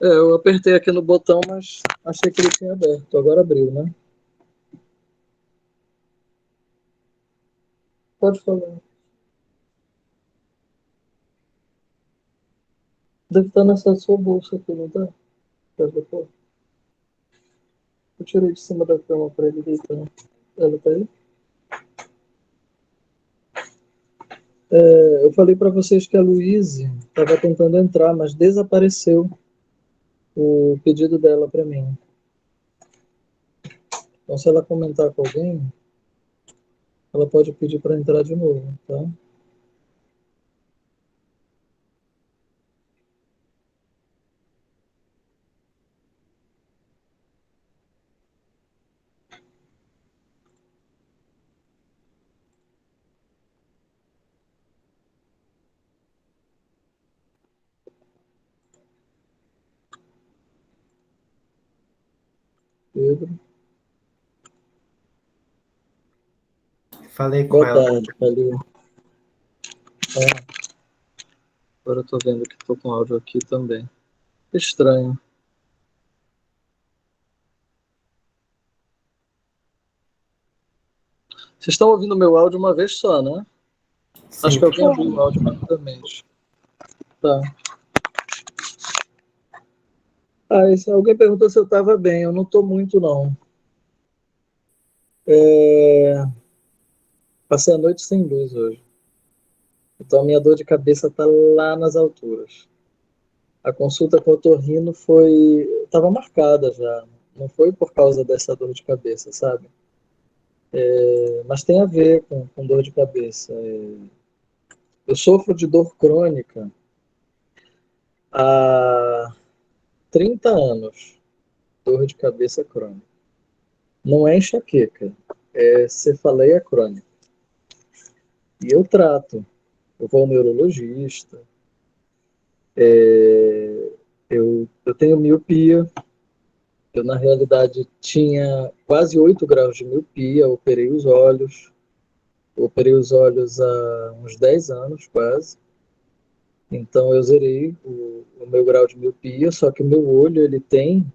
Eu apertei aqui no botão, mas achei que ele tinha aberto. Agora abriu, né? Pode falar. Deve estar nessa sua bolsa aqui, não tá? Pode pôr. Eu tirei de cima da cama para ele deitar. Ela tá aí? Eu falei para vocês que a Luíse estava tentando entrar, mas desapareceu o pedido dela para mim. Então, se ela comentar com alguém, ela pode pedir para entrar de novo, tá? Pedro. Falei com Boa ela. tarde, Thalia. Agora eu tô vendo que tô com áudio aqui também. Estranho. Vocês estão ouvindo meu áudio uma vez só, né? Acho Sim. que alguém abriu o áudio rapidamente. Tá. Alguém perguntou se eu estava bem. Eu não estou muito, não. Passei a noite sem luz hoje. Então a minha dor de cabeça tá lá nas alturas. A consulta com o otorrino estava marcada já. Não foi por causa dessa dor de cabeça, sabe? Mas tem a ver com dor de cabeça. Eu sofro de dor crônica há 30 anos. Dor de cabeça crônica. Não é enxaqueca, é cefaleia crônica. E eu trato. Eu vou ao neurologista. Eu tenho miopia. Eu, na realidade, tinha quase 8 graus de miopia. Operei os olhos. Operei os olhos há uns 10 anos, quase. Então, eu zerei o meu grau de miopia, só que o meu olho ele tem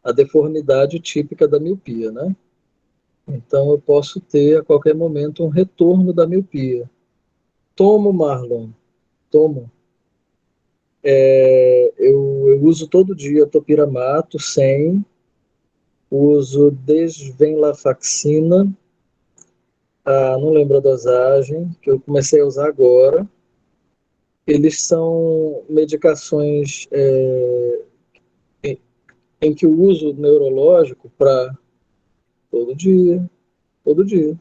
a deformidade típica da miopia, né? Então, eu posso ter, a qualquer momento, um retorno da miopia. Tomo, Marlon, tomo. Eu uso todo dia topiramato 100, uso desvenlafaxina, não lembro a dosagem, que eu comecei a usar agora. Eles são medicações em que o uso neurológico para todo dia, todo dia.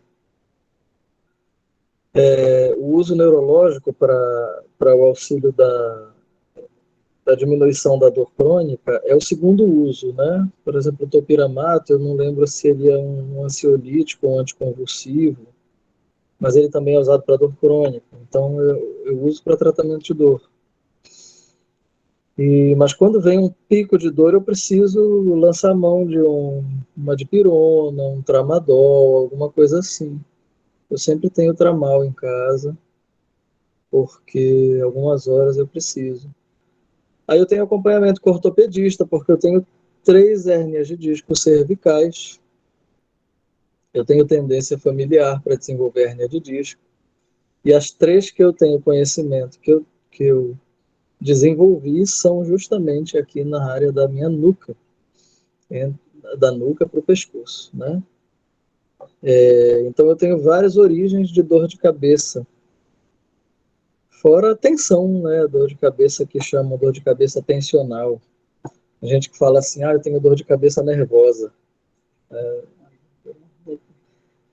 O uso neurológico para o auxílio da diminuição da dor crônica é o segundo uso, né? Por exemplo, o topiramato, eu não lembro se ele é um ansiolítico ou um anticonvulsivo, mas ele também é usado para dor crônica. Então, eu uso para tratamento de dor. Mas quando vem um pico de dor, eu preciso lançar mão de uma dipirona, um tramadol, alguma coisa assim. Eu sempre tenho tramal em casa, porque algumas horas eu preciso. Aí eu tenho acompanhamento com ortopedista, porque eu tenho 3 hérnias de disco cervicais. Eu tenho tendência familiar para desenvolver hérnia de disco. E as 3 que eu tenho conhecimento, que eu desenvolvi, são justamente aqui na área da minha nuca, da nuca para o pescoço, né? Então eu tenho várias origens de dor de cabeça. Fora a tensão, né? A dor de cabeça que chamam dor de cabeça tensional. A gente que fala assim, eu tenho dor de cabeça nervosa.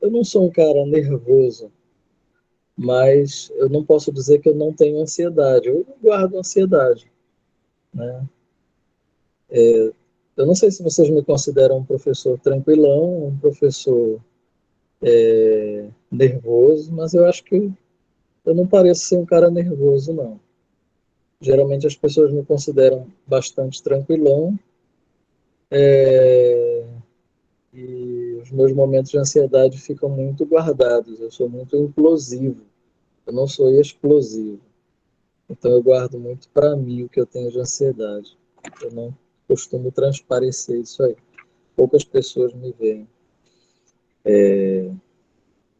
Eu não sou um cara nervoso, mas eu não posso dizer que eu não tenho ansiedade. Eu guardo ansiedade, né? Eu não sei se vocês me consideram um professor tranquilão, um professor nervoso, mas eu acho que eu não pareço ser um cara nervoso, não. Geralmente as pessoas me consideram bastante tranquilão, e os meus momentos de ansiedade ficam muito guardados. Eu sou muito implosivo, eu não sou explosivo. Então eu guardo muito para mim o que eu tenho de ansiedade. Eu não costumo transparecer isso aí. Poucas pessoas me veem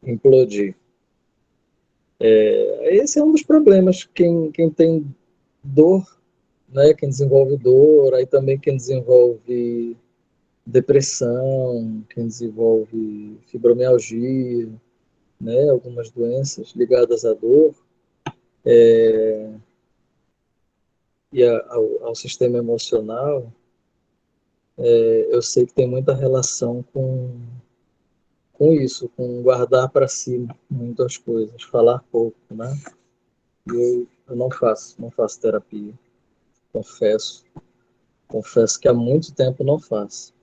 implodir. Esse é um dos problemas. Quem tem dor, né? Quem desenvolve dor, aí também quem desenvolve depressão, quem desenvolve fibromialgia, né? Algumas doenças ligadas à dor e ao sistema emocional, eu sei que tem muita relação com isso, com guardar para si muitas coisas, falar pouco, né? Eu não faço terapia, confesso. Confesso que há muito tempo não faço.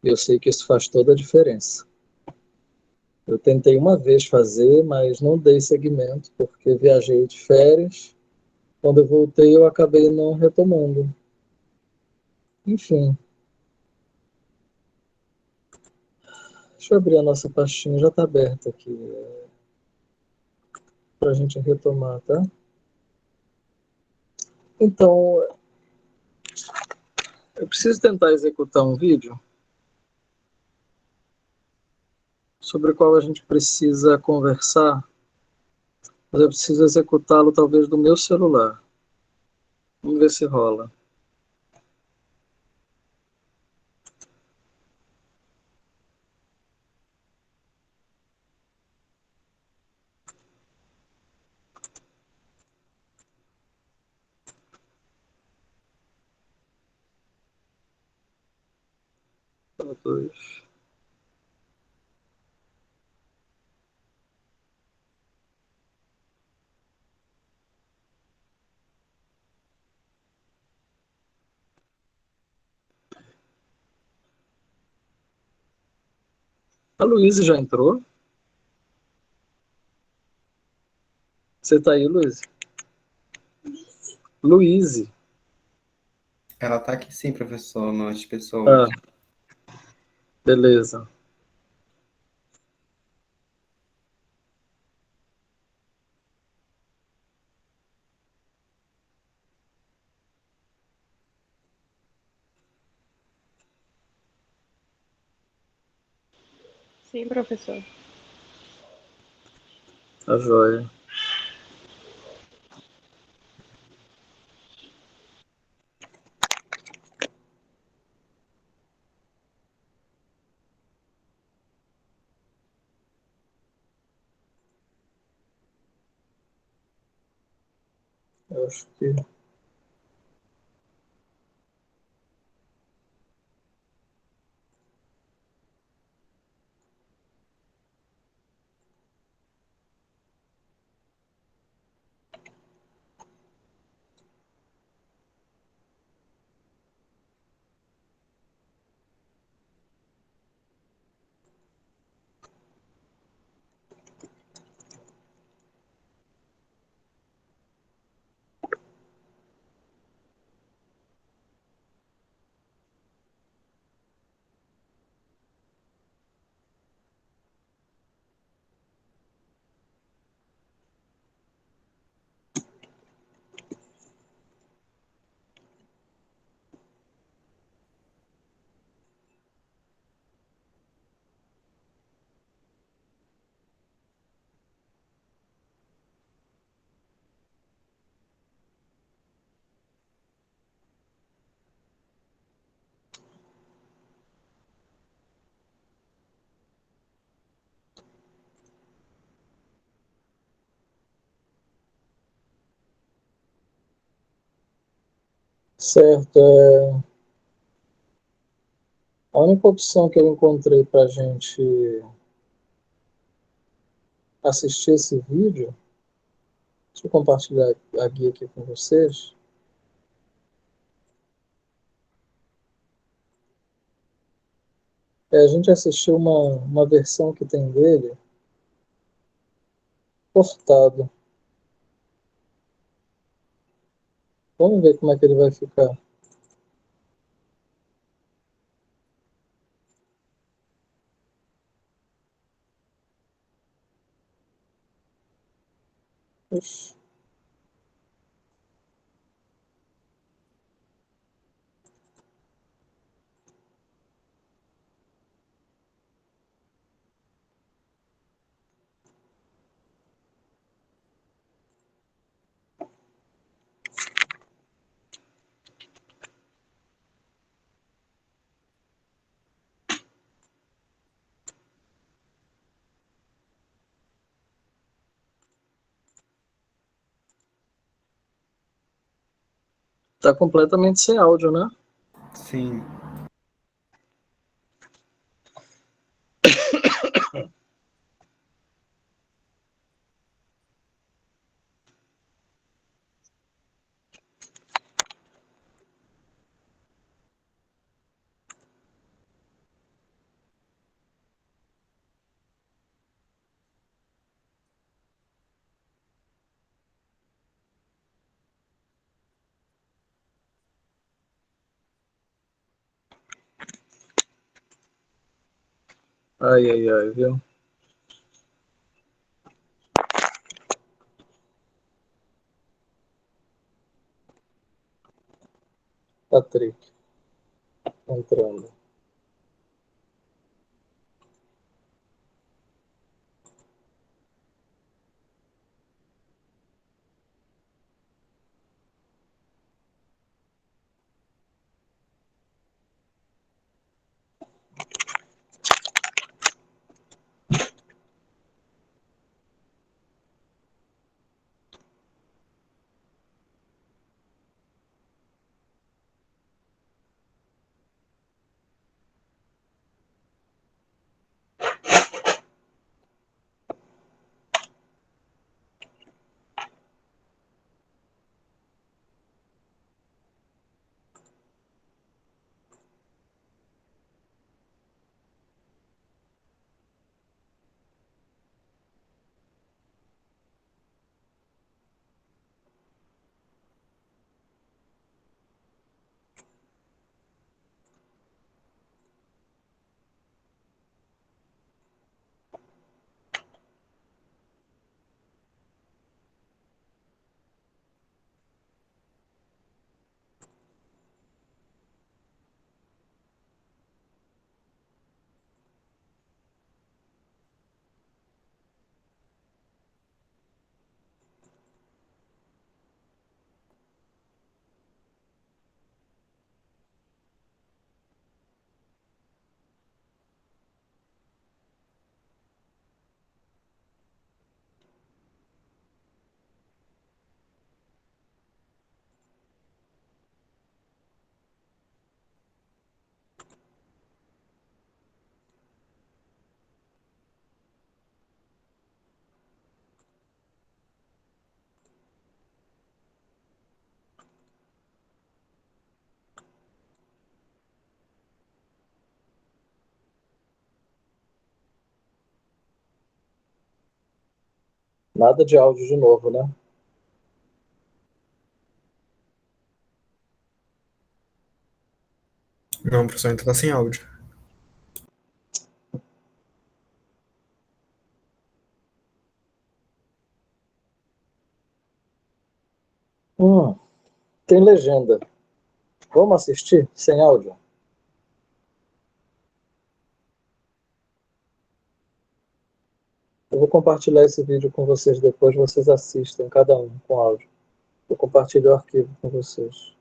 Eu sei que isso faz toda a diferença. Eu tentei uma vez fazer, mas não dei seguimento, porque viajei de férias. Quando eu voltei, eu acabei não retomando. Enfim, deixa eu abrir a nossa pastinha, já está aberta aqui, para a gente retomar, tá? Então, eu preciso tentar executar um vídeo sobre o qual a gente precisa conversar, mas eu preciso executá-lo talvez do meu celular. Vamos ver se rola. Dois. A Luísa já entrou? Você está aí, Luísa? Luíse. Ela tá aqui sim, professor, nas Ah, pessoas. beleza. Sim, professor. Tá joia. Eu acho que. Certo. A única opção que eu encontrei para a gente assistir esse vídeo, deixa eu compartilhar a guia aqui com vocês. A gente assistiu uma versão que tem dele cortado. Vamos ver como é que ele vai ficar. Ixi. Tá completamente sem áudio, né? Sim. Ai, ai, ai, viu? Patrick, entrando. Nada de áudio de novo, né? Não, professor, ainda tá sem áudio. Tem legenda. Vamos assistir sem áudio? Eu vou compartilhar esse vídeo com vocês depois, vocês assistem, cada um com áudio. Eu compartilho o arquivo com vocês.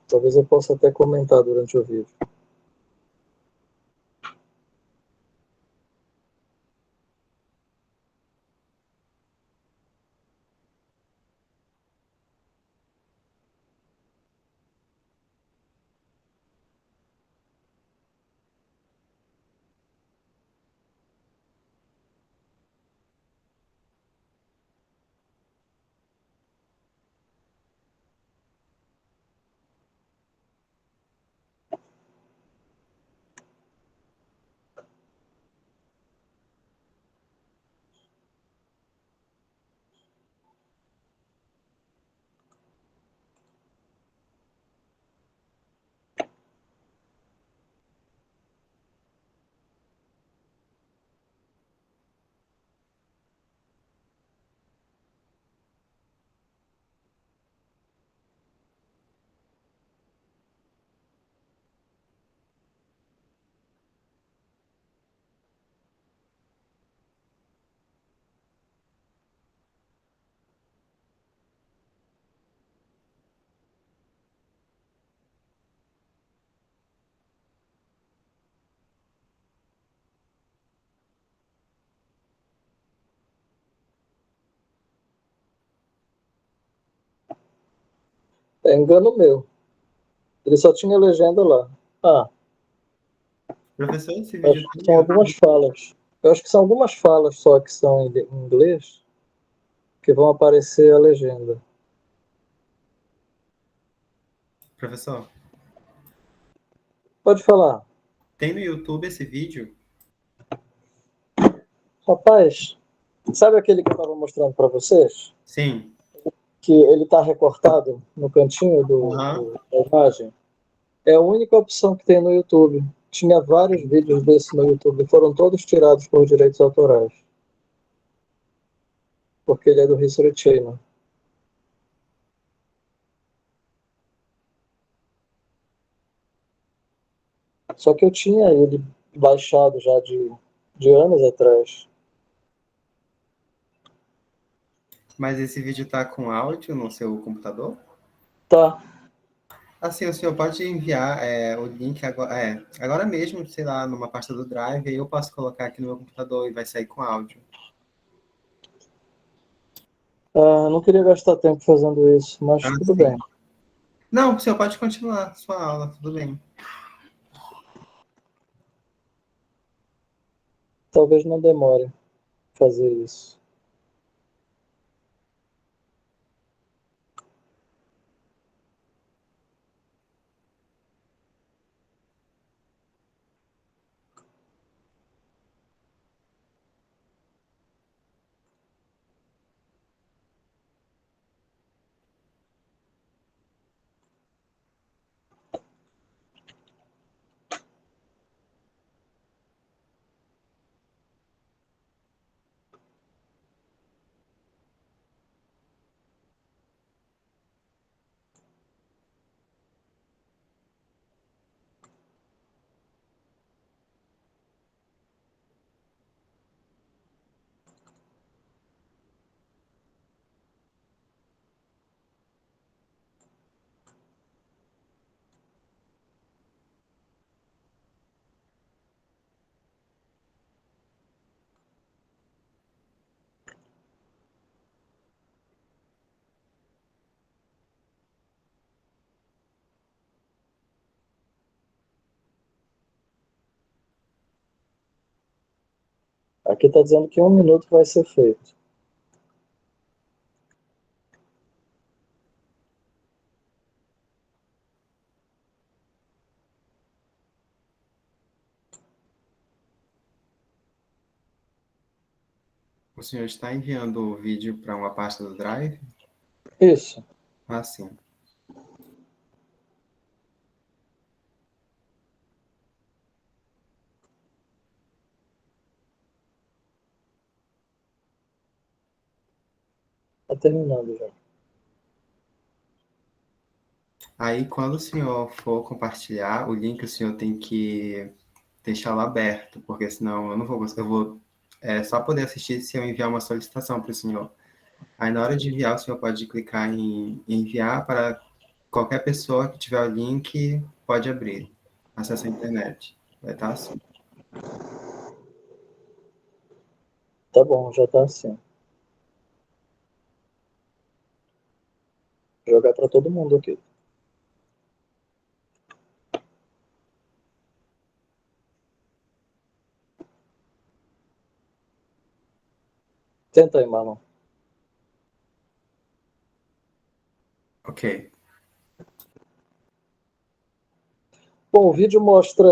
Talvez eu possa até comentar durante o vídeo. É engano meu. Ele só tinha legenda lá. Ah, Professor, esse acho vídeo que tem são no algumas YouTube? falas. Eu acho que são algumas falas só que são em inglês que vão aparecer a legenda. Professor, Pode falar. tem no YouTube esse vídeo? Rapaz, sabe aquele que eu estava mostrando para vocês? Sim. Que ele está recortado no cantinho Aham. da imagem? É a única opção que tem no YouTube. Tinha vários vídeos desse no YouTube, foram todos tirados por direitos autorais, porque ele é do History Channel. Só que eu tinha ele baixado já de anos atrás. Mas esse vídeo tá com áudio no seu computador? Tá, Assim, o senhor pode enviar o link agora mesmo, sei lá, numa pasta do Drive, aí eu posso colocar aqui no meu computador e vai sair com áudio. não queria gastar tempo fazendo isso, mas Ah, tudo sim. bem. Não, o senhor pode continuar sua aula, tudo bem. Talvez não demore fazer isso. Aqui está dizendo que 1 minuto vai ser feito. O senhor está enviando o vídeo para uma pasta do Drive? Isso. Ah, sim. Está terminando já. Aí, quando o senhor for compartilhar, o link o senhor tem que deixá-lo aberto, porque senão eu não vou, eu vou só poder assistir se eu enviar uma solicitação para o senhor. Aí, na hora de enviar, o senhor pode clicar em enviar para qualquer pessoa que tiver o link, pode abrir. Acesso à internet. Vai estar assim. Tá bom, já está assim. Vou jogar para todo mundo aqui. Tenta aí, Marlon. Ok. Bom, o vídeo mostra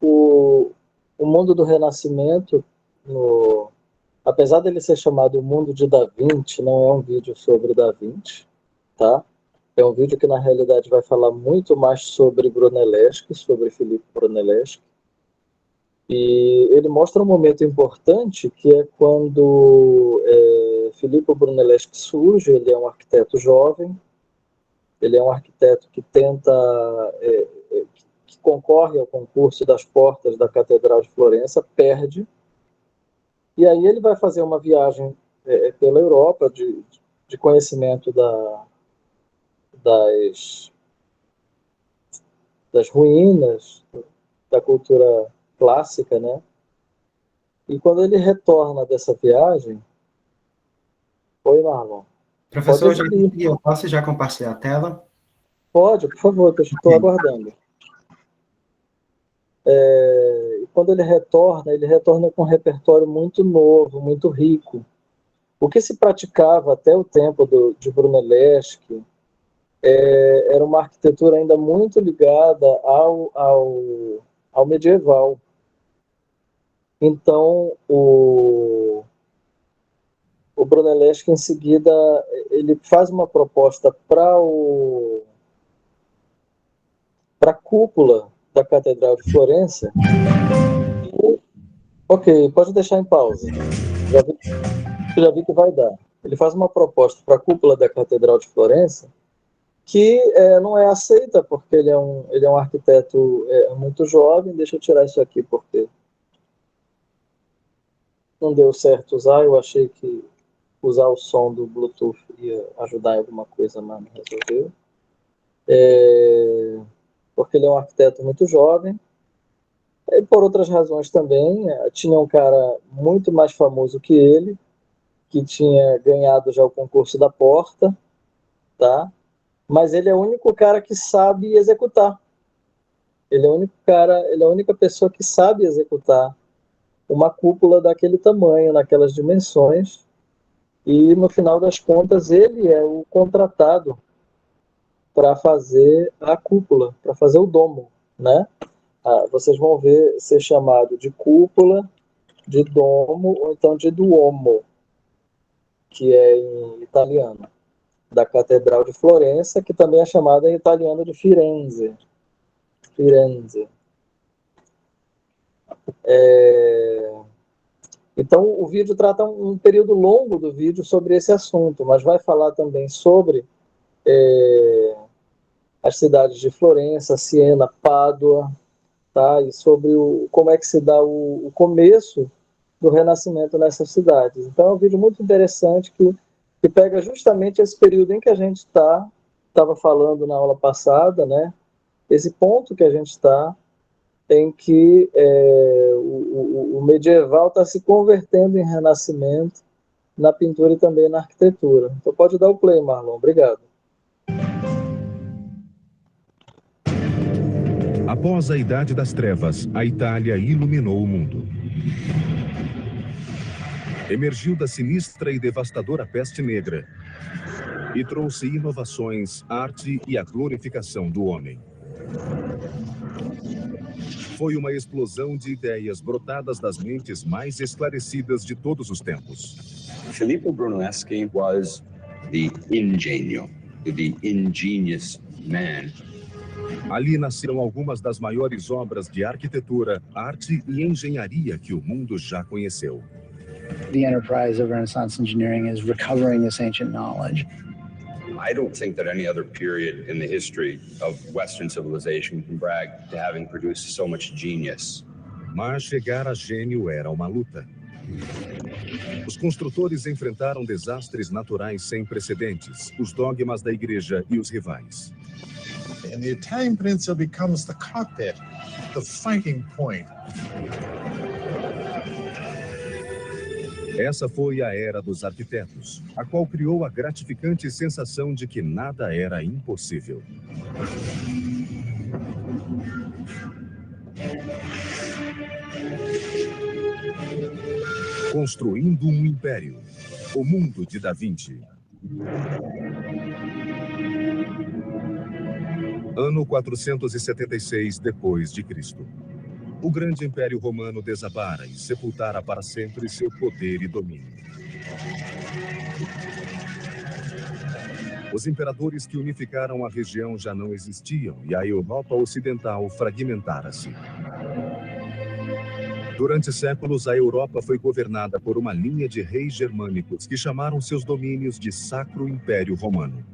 o, o mundo do Renascimento. Apesar dele ser chamado O Mundo de Da Vinci, não é um vídeo sobre Da Vinci, tá? É um vídeo que, na realidade, vai falar muito mais sobre Brunelleschi, sobre Filippo Brunelleschi. E ele mostra um momento importante, que é quando Filippo Brunelleschi surge. Ele é um arquiteto jovem, ele é um arquiteto que tenta, que concorre ao concurso das portas da Catedral de Florença, perde, e aí ele vai fazer uma viagem pela Europa de conhecimento das, das ruínas da cultura clássica, né? E quando ele retorna dessa viagem, oi, Marlon. Professor, Pode abrir. eu posso já compartilhar a tela? Pode, por favor, que eu estou aguardando. E quando ele retorna com um repertório muito novo, muito rico. O que se praticava até o tempo de Brunelleschi era uma arquitetura ainda muito ligada ao medieval. Então, o Brunelleschi, em seguida, ele faz uma proposta para a cúpula da Catedral de Florença. Ok, pode deixar em pausa. Já vi que vai dar. Ele faz uma proposta para a cúpula da Catedral de Florença que não é aceita, porque ele é um arquiteto muito jovem. Deixa eu tirar isso aqui, porque não deu certo usar. Eu achei que usar o som do Bluetooth ia ajudar em alguma coisa, mas não resolveu. Porque ele é um arquiteto muito jovem. E por outras razões também. Tinha um cara muito mais famoso que ele, que tinha ganhado já o concurso da Porta, tá? Mas ele é o único cara que sabe executar. Ele é o único cara, ele é a única pessoa que sabe executar uma cúpula daquele tamanho, naquelas dimensões, e no final das contas ele é o contratado para fazer a cúpula, para fazer o domo, né? Vocês vão ver ser chamado de cúpula, de domo ou então de duomo, que é em italiano, da Catedral de Florença, que também é chamada em italiano de Firenze. Firenze. Então, o vídeo trata um período longo do vídeo sobre esse assunto, mas vai falar também sobre as cidades de Florença, Siena, Pádua, tá? E sobre como é que se dá o começo do Renascimento nessas cidades. Então, é um vídeo muito interessante que pega justamente esse período em que a gente estava falando na aula passada, né? Esse ponto que a gente está, em que o medieval está se convertendo em renascimento na pintura e também na arquitetura. Então pode dar o play, Marlon. Obrigado. Após a Idade das Trevas, a Itália iluminou o mundo. Emergiu da sinistra e devastadora peste negra e trouxe inovações, arte e a glorificação do homem. Foi uma explosão de ideias brotadas das mentes mais esclarecidas de todos os tempos. Filippo Brunelleschi was the ingenio, the ingenious man. Ali nasceram algumas das maiores obras de arquitetura, arte e engenharia que o mundo já conheceu. The enterprise of Renaissance engineering is recovering this ancient knowledge. I don't think that any other period in the history of Western civilization can brag to having produced so much genius. Mas chegar a gênio era uma luta. Os construtores enfrentaram desastres naturais sem precedentes, os dogmas da igreja e os rivais. And the Italian peninsula becomes the cockpit, the fighting point. Essa foi a era dos arquitetos, a qual criou a gratificante sensação de que nada era impossível. Construindo um império, o mundo de Da Vinci. Ano 476 depois de Cristo. O grande Império Romano desabara e sepultara para sempre seu poder e domínio. Os imperadores que unificaram a região já não existiam e a Europa Ocidental fragmentara-se. Durante séculos, a Europa foi governada por uma linha de reis germânicos que chamaram seus domínios de Sacro Império Romano.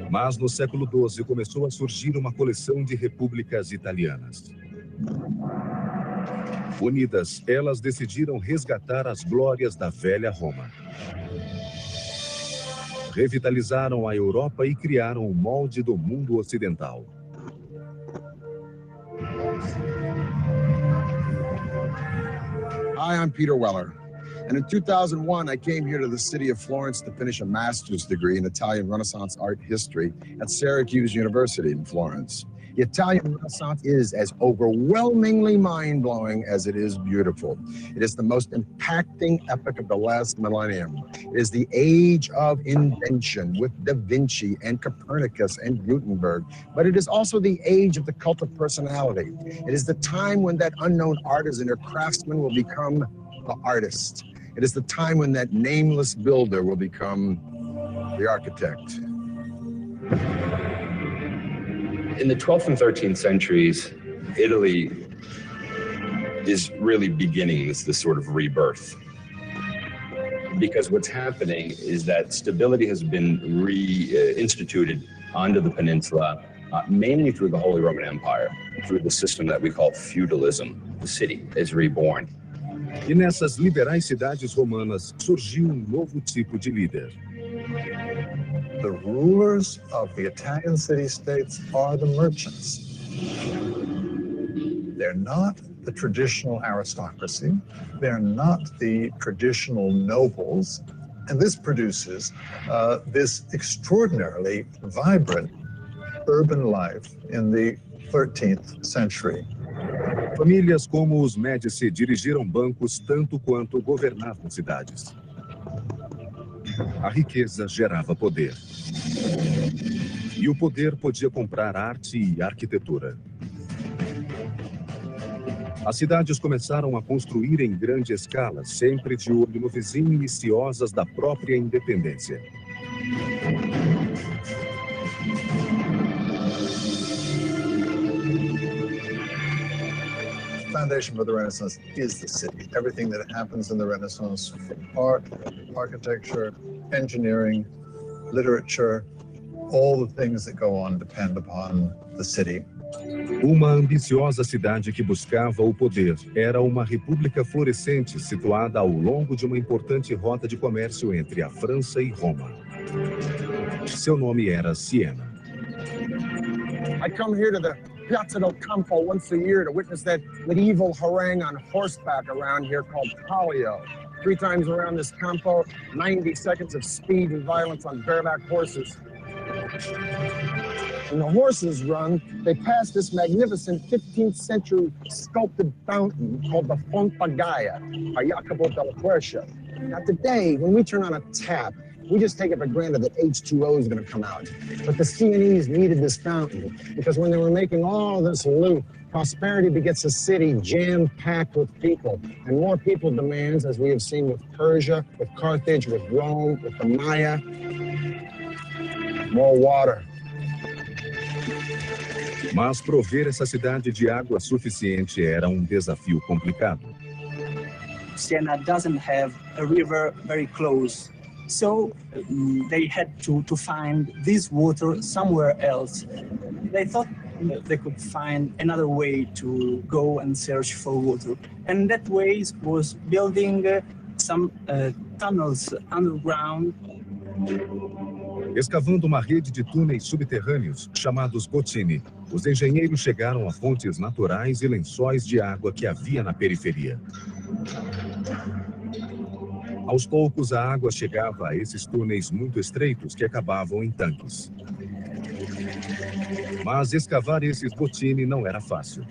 Mas no século XII começou a surgir uma coleção de repúblicas italianas. Unidas, elas decidiram resgatar as glórias da velha Roma. Revitalizaram a Europa e criaram o molde do mundo ocidental. Hi, I'm Peter Weller. And in 2001, I came here to the city of Florence to finish a master's degree in Italian Renaissance art history at Syracuse University in Florence. The Italian Renaissance is as overwhelmingly mind-blowing as it is beautiful. It is the most impacting epoch of the last millennium. It is the age of invention with Da Vinci and Copernicus and Gutenberg, but it is also the age of the cult of personality. It is the time when that unknown artisan or craftsman will become the artist. It is the time when that nameless builder will become the architect. In the 12th and 13th centuries, Italy is really beginning this sort of rebirth. Because what's happening is that stability has been reinstituted onto the peninsula, mainly through the Holy Roman Empire, through the system that we call feudalism. The city is reborn. E nessas liberais cidades romanas surgiu novo tipo de líder. The rulers of the Italian city-states are the merchants. They're not the traditional aristocracy. They're not the traditional nobles. And this produces this extraordinarily vibrant urban life in the 13th century. Famílias como os Médici dirigiram bancos tanto quanto governavam cidades. A riqueza gerava poder. E o poder podia comprar arte e arquitetura. As cidades começaram a construir em grande escala, sempre de olho no vizinho e ciosas da própria independência. The foundation for the Renaissance is the city. Everything that happens in the Renaissance, from art, architecture, engineering, literature, all the things that go on depend upon the city. Uma ambiciosa cidade que buscava o poder era uma república florescente situada ao longo de uma importante rota de comércio entre a França e Roma. Seu nome era Siena. I come here to the Piazza del Campo once a year to witness that medieval harangue on horseback around here called Palio. 3 times around this Campo, 90 seconds of speed and violence on bareback horses. When the horses run, they pass this magnificent 15th century sculpted fountain called the Fonte Gaia by Jacopo della Quercia. Now today, when we turn on a tap, we just take it for granted that H2O is going to come out. But the Sienese needed this fountain because when they were making all this loot, prosperity begets a city jam-packed with people. And more people demands, as we have seen with Persia, with Carthage, with Rome, with the Maya, more water. Mas prover essa cidade de água suficiente era um desafio complicado. Siena doesn't have a river very close, so they had to find this water somewhere else. They thought they could find another way to go and search for water, and that way was building some tunnels underground. Escavando uma rede de túneis subterrâneos, chamados bottini, os engenheiros chegaram a fontes naturais e lençóis de água que havia na periferia. Aos poucos, a água chegava a esses túneis muito estreitos que acabavam em tanques. Mas escavar esses bottini não era fácil.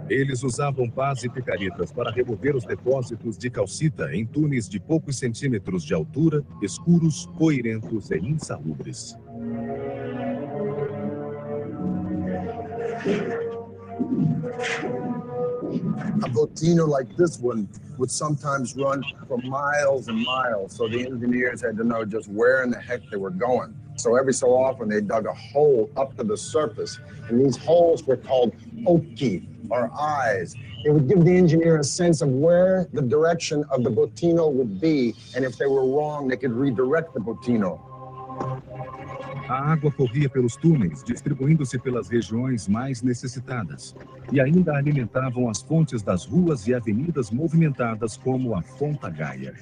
Eles usavam pás e picaretas para remover os depósitos de calcita em túneis de poucos centímetros de altura, escuros, poeirentos e insalubres. A bottino like this one would sometimes run for miles and miles, so the engineers had to know just where in the heck they were going. So every so often they dug a hole up to the surface, and these holes were called occhi, or eyes. It would give the engineer a sense of where the direction of the bottino would be, and if they were wrong, they could redirect the bottino. A água corria pelos túneis, distribuindo-se pelas regiões mais necessitadas, e ainda alimentavam as fontes das ruas e avenidas movimentadas como a Fonte Gaia.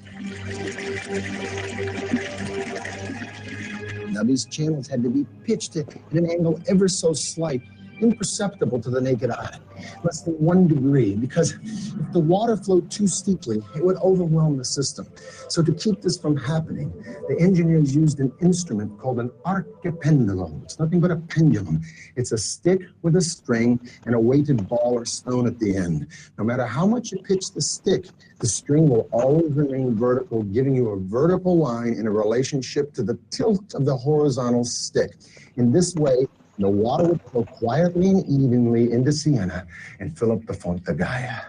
Now these channels had to be pitched at an angle ever so slight imperceptible to the naked eye, less than 1 degree, because if the water flowed too steeply, it would overwhelm the system. So to keep this from happening, the engineers used an instrument called an archipendulum. It's nothing but a pendulum. It's a stick with a string and a weighted ball or stone at the end. No matter how much you pitch the stick, the string will always remain vertical, giving you a vertical line in a relationship to the tilt of the horizontal stick. In this way, the water would flow quietly and evenly into Siena and fill up the Fonte Gaia.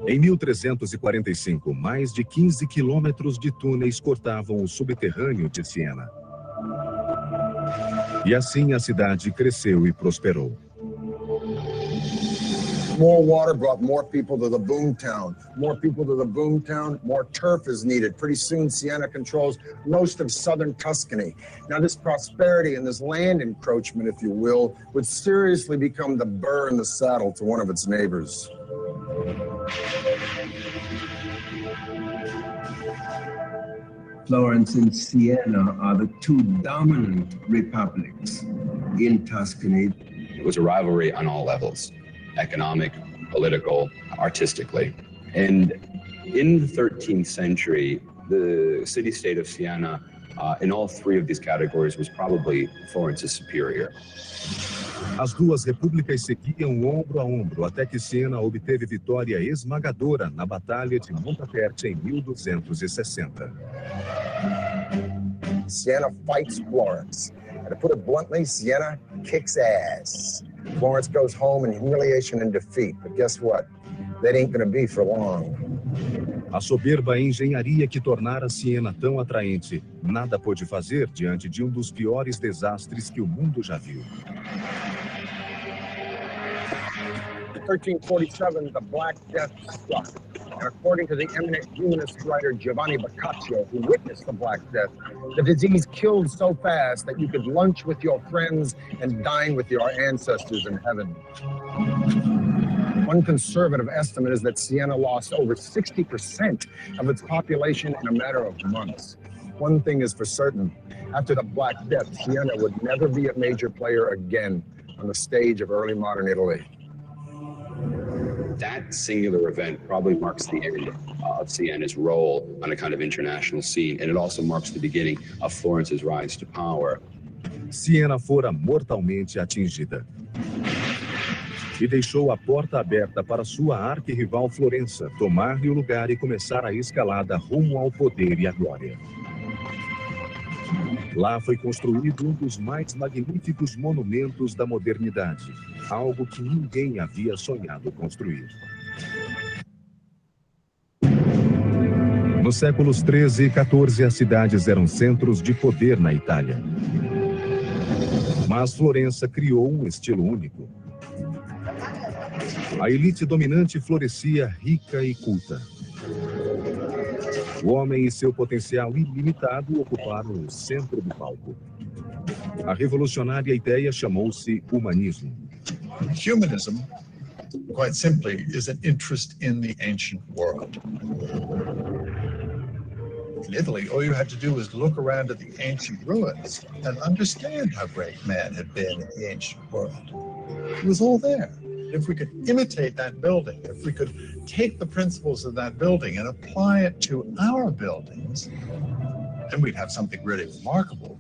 Em 1345, mais de 15 quilômetros de túneis cortavam o subterrâneo de Siena. E assim a cidade cresceu e prosperou. More water brought more people to the boomtown. More people to the boomtown, more turf is needed. Pretty soon, Siena controls most of southern Tuscany. Now, this prosperity and this land encroachment, if you will, would seriously become the burr in the saddle to one of its neighbors. Florence and Siena are the two dominant republics in Tuscany. It was a rivalry on all levels: economic, political, artistically. And in the 13th century, the city-state of Siena, in all three of these categories, was probably Florence's superior. As duas repúblicas seguiam ombro a ombro até que Siena obteve vitória esmagadora na Batalha de Montaperte em 1260. Siena fights Florence. And to put it bluntly, Siena kicks ass. Florence goes home in humiliation and defeat. But guess what? That ain't gonna be for long. A soberba engenharia que tornara Siena tão atraente nada pôde fazer diante de um dos piores desastres que o mundo já viu. In 1347, the Black Death struck. And according to the eminent humanist writer Giovanni Boccaccio, who witnessed the Black Death, the disease killed so fast that you could lunch with your friends and dine with your ancestors in heaven. One conservative estimate is that Siena lost over 60% of its population in a matter of months. One thing is for certain, after the Black Death, Siena would never be a major player again on the stage of early modern Italy. That singular event probably marks the end of Siena's role on a kind of international scene, and it also marks the beginning of Florence's rise to power. Siena fora mortalmente atingida e deixou a porta aberta para sua arquirrival Florença tomar-lhe o lugar e começar a escalada rumo ao poder e à glória. Lá foi construído um dos mais magníficos monumentos da modernidade, algo que ninguém havia sonhado construir. Nos séculos 13 e 14, as cidades eram centros de poder na Itália. Mas Florença criou um estilo único. A elite dominante florescia rica e culta. O homem e seu potencial ilimitado ocuparam o centro do palco. A revolucionária ideia chamou-se humanismo. Humanism, quite simply, is an interest in the ancient world. In Italy, all you had to do was look around at the ancient ruins and understand how great man had been in the ancient world. It was all there. If we could imitate that building, if we could take the principles of that building and apply it to our buildings, then we'd have something really remarkable.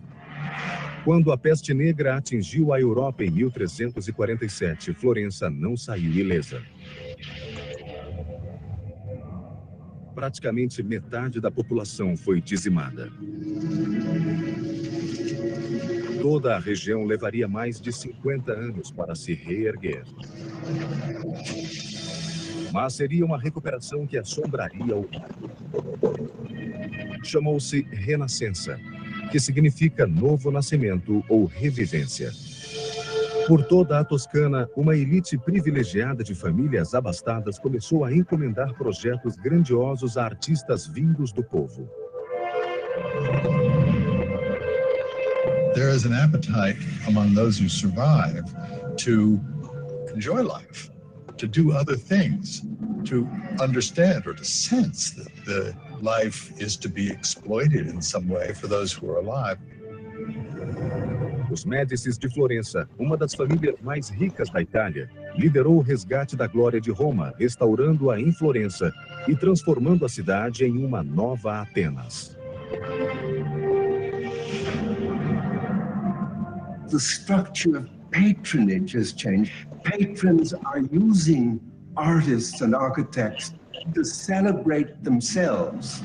Quando a peste negra atingiu a Europa em 1347, Florença não saiu ilesa. Praticamente metade da população foi dizimada. Toda a região levaria mais de 50 anos para se reerguer. Mas seria uma recuperação que assombraria o mundo. Chamou-se Renascença, que significa novo nascimento ou revivência. Por toda a Toscana, uma elite privilegiada de famílias abastadas começou a encomendar projetos grandiosos a artistas vindos do povo. There is an appetite among those who survive to enjoy life, to do other things, to understand or to sense that the life is to be exploited in some way for those who are alive. Os Médicis de Florença, uma das famílias mais ricas da Itália, liderou o resgate da glória de Roma, restaurando-a em Florença e transformando a cidade em uma nova Atenas. The structure of patronage has changed. Patrons are using artists and architects to celebrate themselves.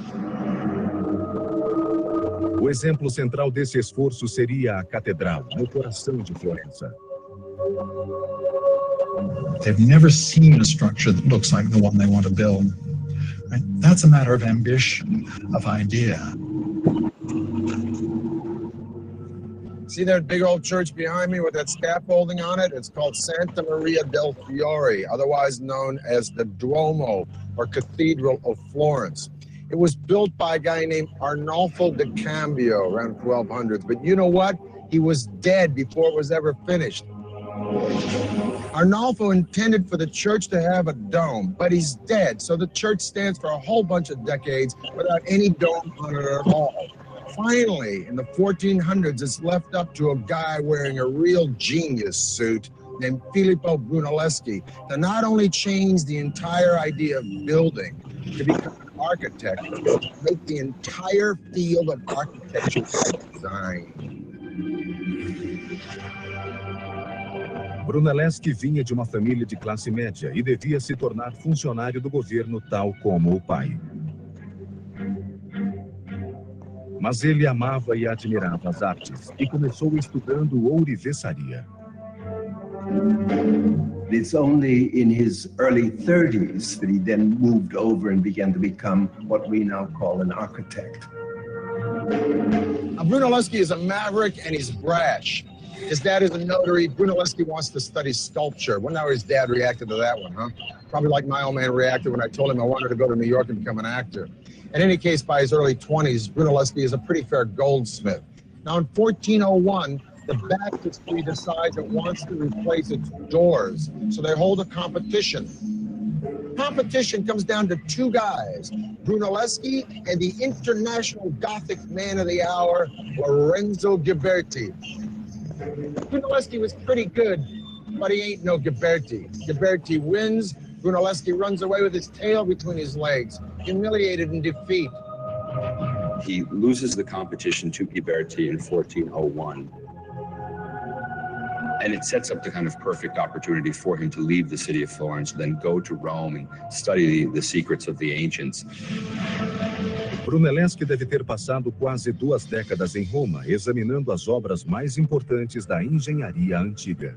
O exemplo central desse esforço seria a catedral, no coração de Florença. They've never seen a structure that looks like the one they want to build. Right? That's a matter of ambition, of idea. See that big old church behind me with that scaffolding on it? It's called Santa Maria del Fiore, otherwise known as the Duomo, or Cathedral of Florence. It was built by a guy named Arnolfo da Cambio around 1200s. But you know what? He was dead before it was ever finished. Arnolfo intended for the church to have a dome, but he's dead. So the church stands for a whole bunch of decades without any dome on it at all. Finally, in the 1400s, it's left up to a guy wearing a real genius suit named Filippo Brunelleschi to not only change the entire idea of building, to become an architect, make the entire field of architecture design. Brunelleschi vinha de uma família de classe média e devia se tornar funcionário do governo tal como o pai. Mas ele amava e admirava as artes e começou estudando ourivesaria. It's only in his early 30s that he then moved over and began to become what we now call an architect. Now, Brunelleschi is a maverick and he's brash. His dad is a notary. Brunelleschi wants to study sculpture. Wonder how his dad reacted to that one, huh? Probably like my old man reacted when I told him I wanted to go to New York and become an actor. In any case, by his early 20s, Brunelleschi is a pretty fair goldsmith. Now, in 1401, the baptistry decides it wants to replace its doors, so they hold a competition. Competition comes down to two guys, Brunelleschi and the international Gothic man of the hour, Lorenzo Ghiberti. Brunelleschi was pretty good, but he ain't no Ghiberti. Ghiberti wins, Brunelleschi runs away with his tail between his legs, humiliated in defeat. He loses the competition to Ghiberti in 1401. And it sets up the kind of perfect opportunity for him to leave the city of Florence, then go to Rome and study the secrets of the ancients. Brunelleschi deve ter passado quase 2 décadas em Roma, examinando as obras mais importantes da engenharia antiga.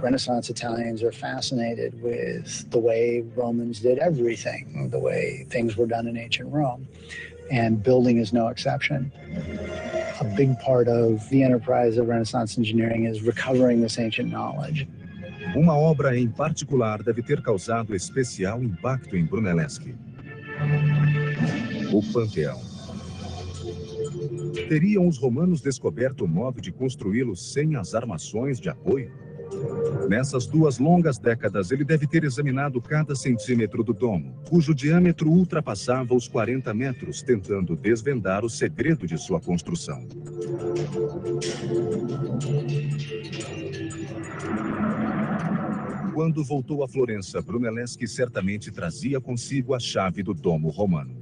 Renaissance Italians are fascinated with the way Romans did everything, the way things were done in ancient Rome, and building is no exception. A big part of the enterprise of Renaissance engineering is recovering this ancient knowledge. Uma obra em particular deve ter causado especial impacto em Brunelleschi. O Panteão. Teriam os romanos descoberto o modo de construí-lo sem as armações de apoio? Nessas 2 longas décadas, ele deve ter examinado cada centímetro do domo, cujo diâmetro ultrapassava os 40 metros, tentando desvendar o segredo de sua construção. Quando voltou a Florença, Brunelleschi certamente trazia consigo a chave do domo romano.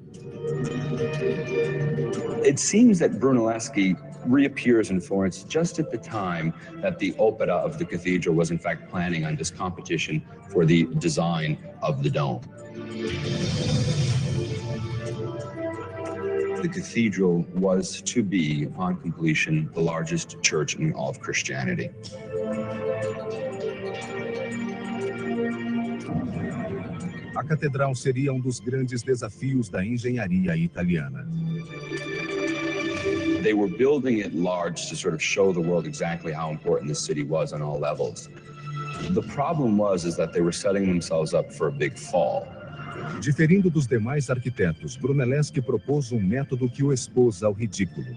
It seems that Brunelleschi reappears in Florence just at the time that the Opera of the cathedral was in fact planning on this competition for the design of the dome. The cathedral was to be, upon completion, the largest church in all of Christianity. A catedral seria um dos grandes desafios da engenharia italiana. They were building it large to sort of show the world exactly how important the city was on all levels. The problem is that they were setting themselves up for a big fall. Diferindo dos demais arquitetos, Brunelleschi propôs um método que o expôs ao ridículo.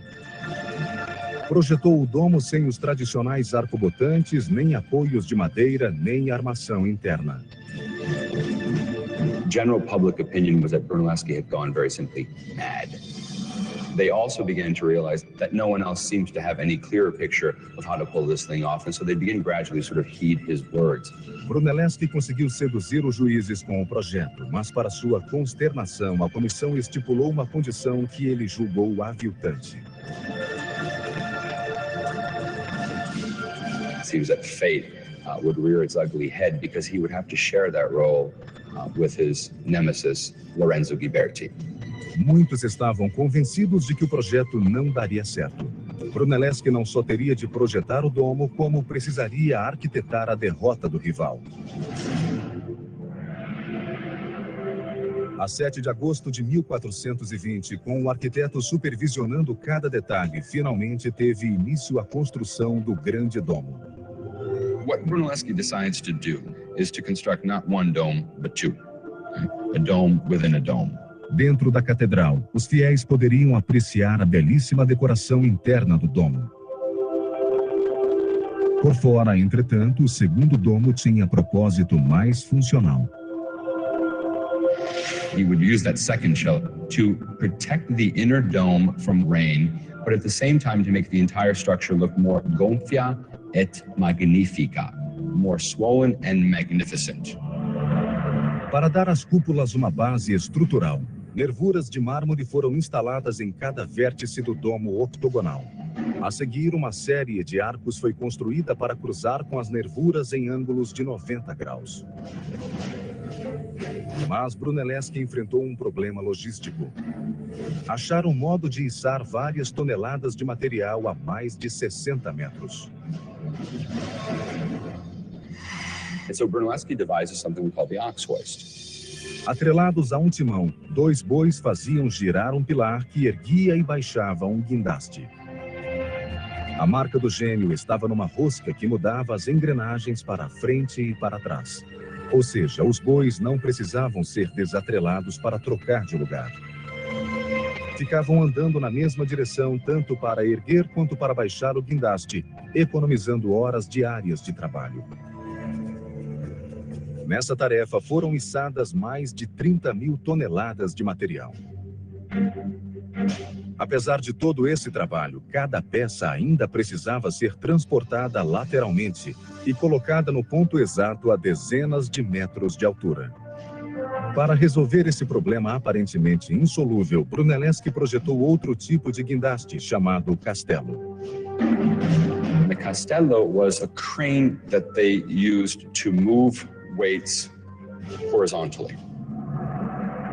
Projetou o domo sem os tradicionais arcobotantes, nem apoios de madeira, nem armação interna. General public opinion was that Brunelleschi had gone very simply mad. they also began to realize that no one else seems to have any clearer picture of how to pull this thing off, and so they begin gradually sort of heed his words. Brunelleschi conseguiu seduzir os juízes com o projeto, mas para sua consternação, a comissão estipulou uma condição que ele julgou aviltante. It seems that fate would rear its ugly head because he would have to share that role with his nemesis, Lorenzo Ghiberti. Muitos estavam convencidos de que o projeto não daria certo. Brunelleschi não só teria de projetar o domo, como precisaria arquitetar a derrota do rival. A 7 de agosto de 1420, com o arquiteto supervisionando cada detalhe, finalmente teve início a construção do grande domo. What Brunelleschi decides to do is to construct not one dome, but two. A dome within a dome. Dentro da catedral, os fiéis poderiam apreciar a belíssima decoração interna do domo. Por fora, entretanto, o segundo domo tinha propósito mais funcional. He would use that second shell to protect the inner dome from rain, but at the same time to make the entire structure look more gonfia et magnifica, more swollen and magnificent. Para dar às cúpulas uma base estrutural, nervuras de mármore foram instaladas em cada vértice do domo octogonal. A seguir, uma série de arcos foi construída para cruzar com as nervuras em ângulos de 90 graus. Mas Brunelleschi enfrentou um problema logístico. Achar um modo de içar várias toneladas de material a mais de 60 metros. And so Brunelleschi devises something we call the ox hoist. Atrelados a um timão, 2 bois faziam girar um pilar que erguia e baixava um guindaste. A marca do gênio estava numa rosca que mudava as engrenagens para frente e para trás. Ou seja, os bois não precisavam ser desatrelados para trocar de lugar. Ficavam andando na mesma direção tanto para erguer quanto para baixar o guindaste, economizando horas diárias de trabalho. Nessa tarefa foram içadas mais de 30.000 toneladas de material. Apesar de todo esse trabalho, cada peça ainda precisava ser transportada lateralmente e colocada no ponto exato a dezenas de metros de altura. Para resolver esse problema aparentemente insolúvel, Brunelleschi projetou outro tipo de guindaste, chamado castello. The castello was a crane that they used to move weights horizontally.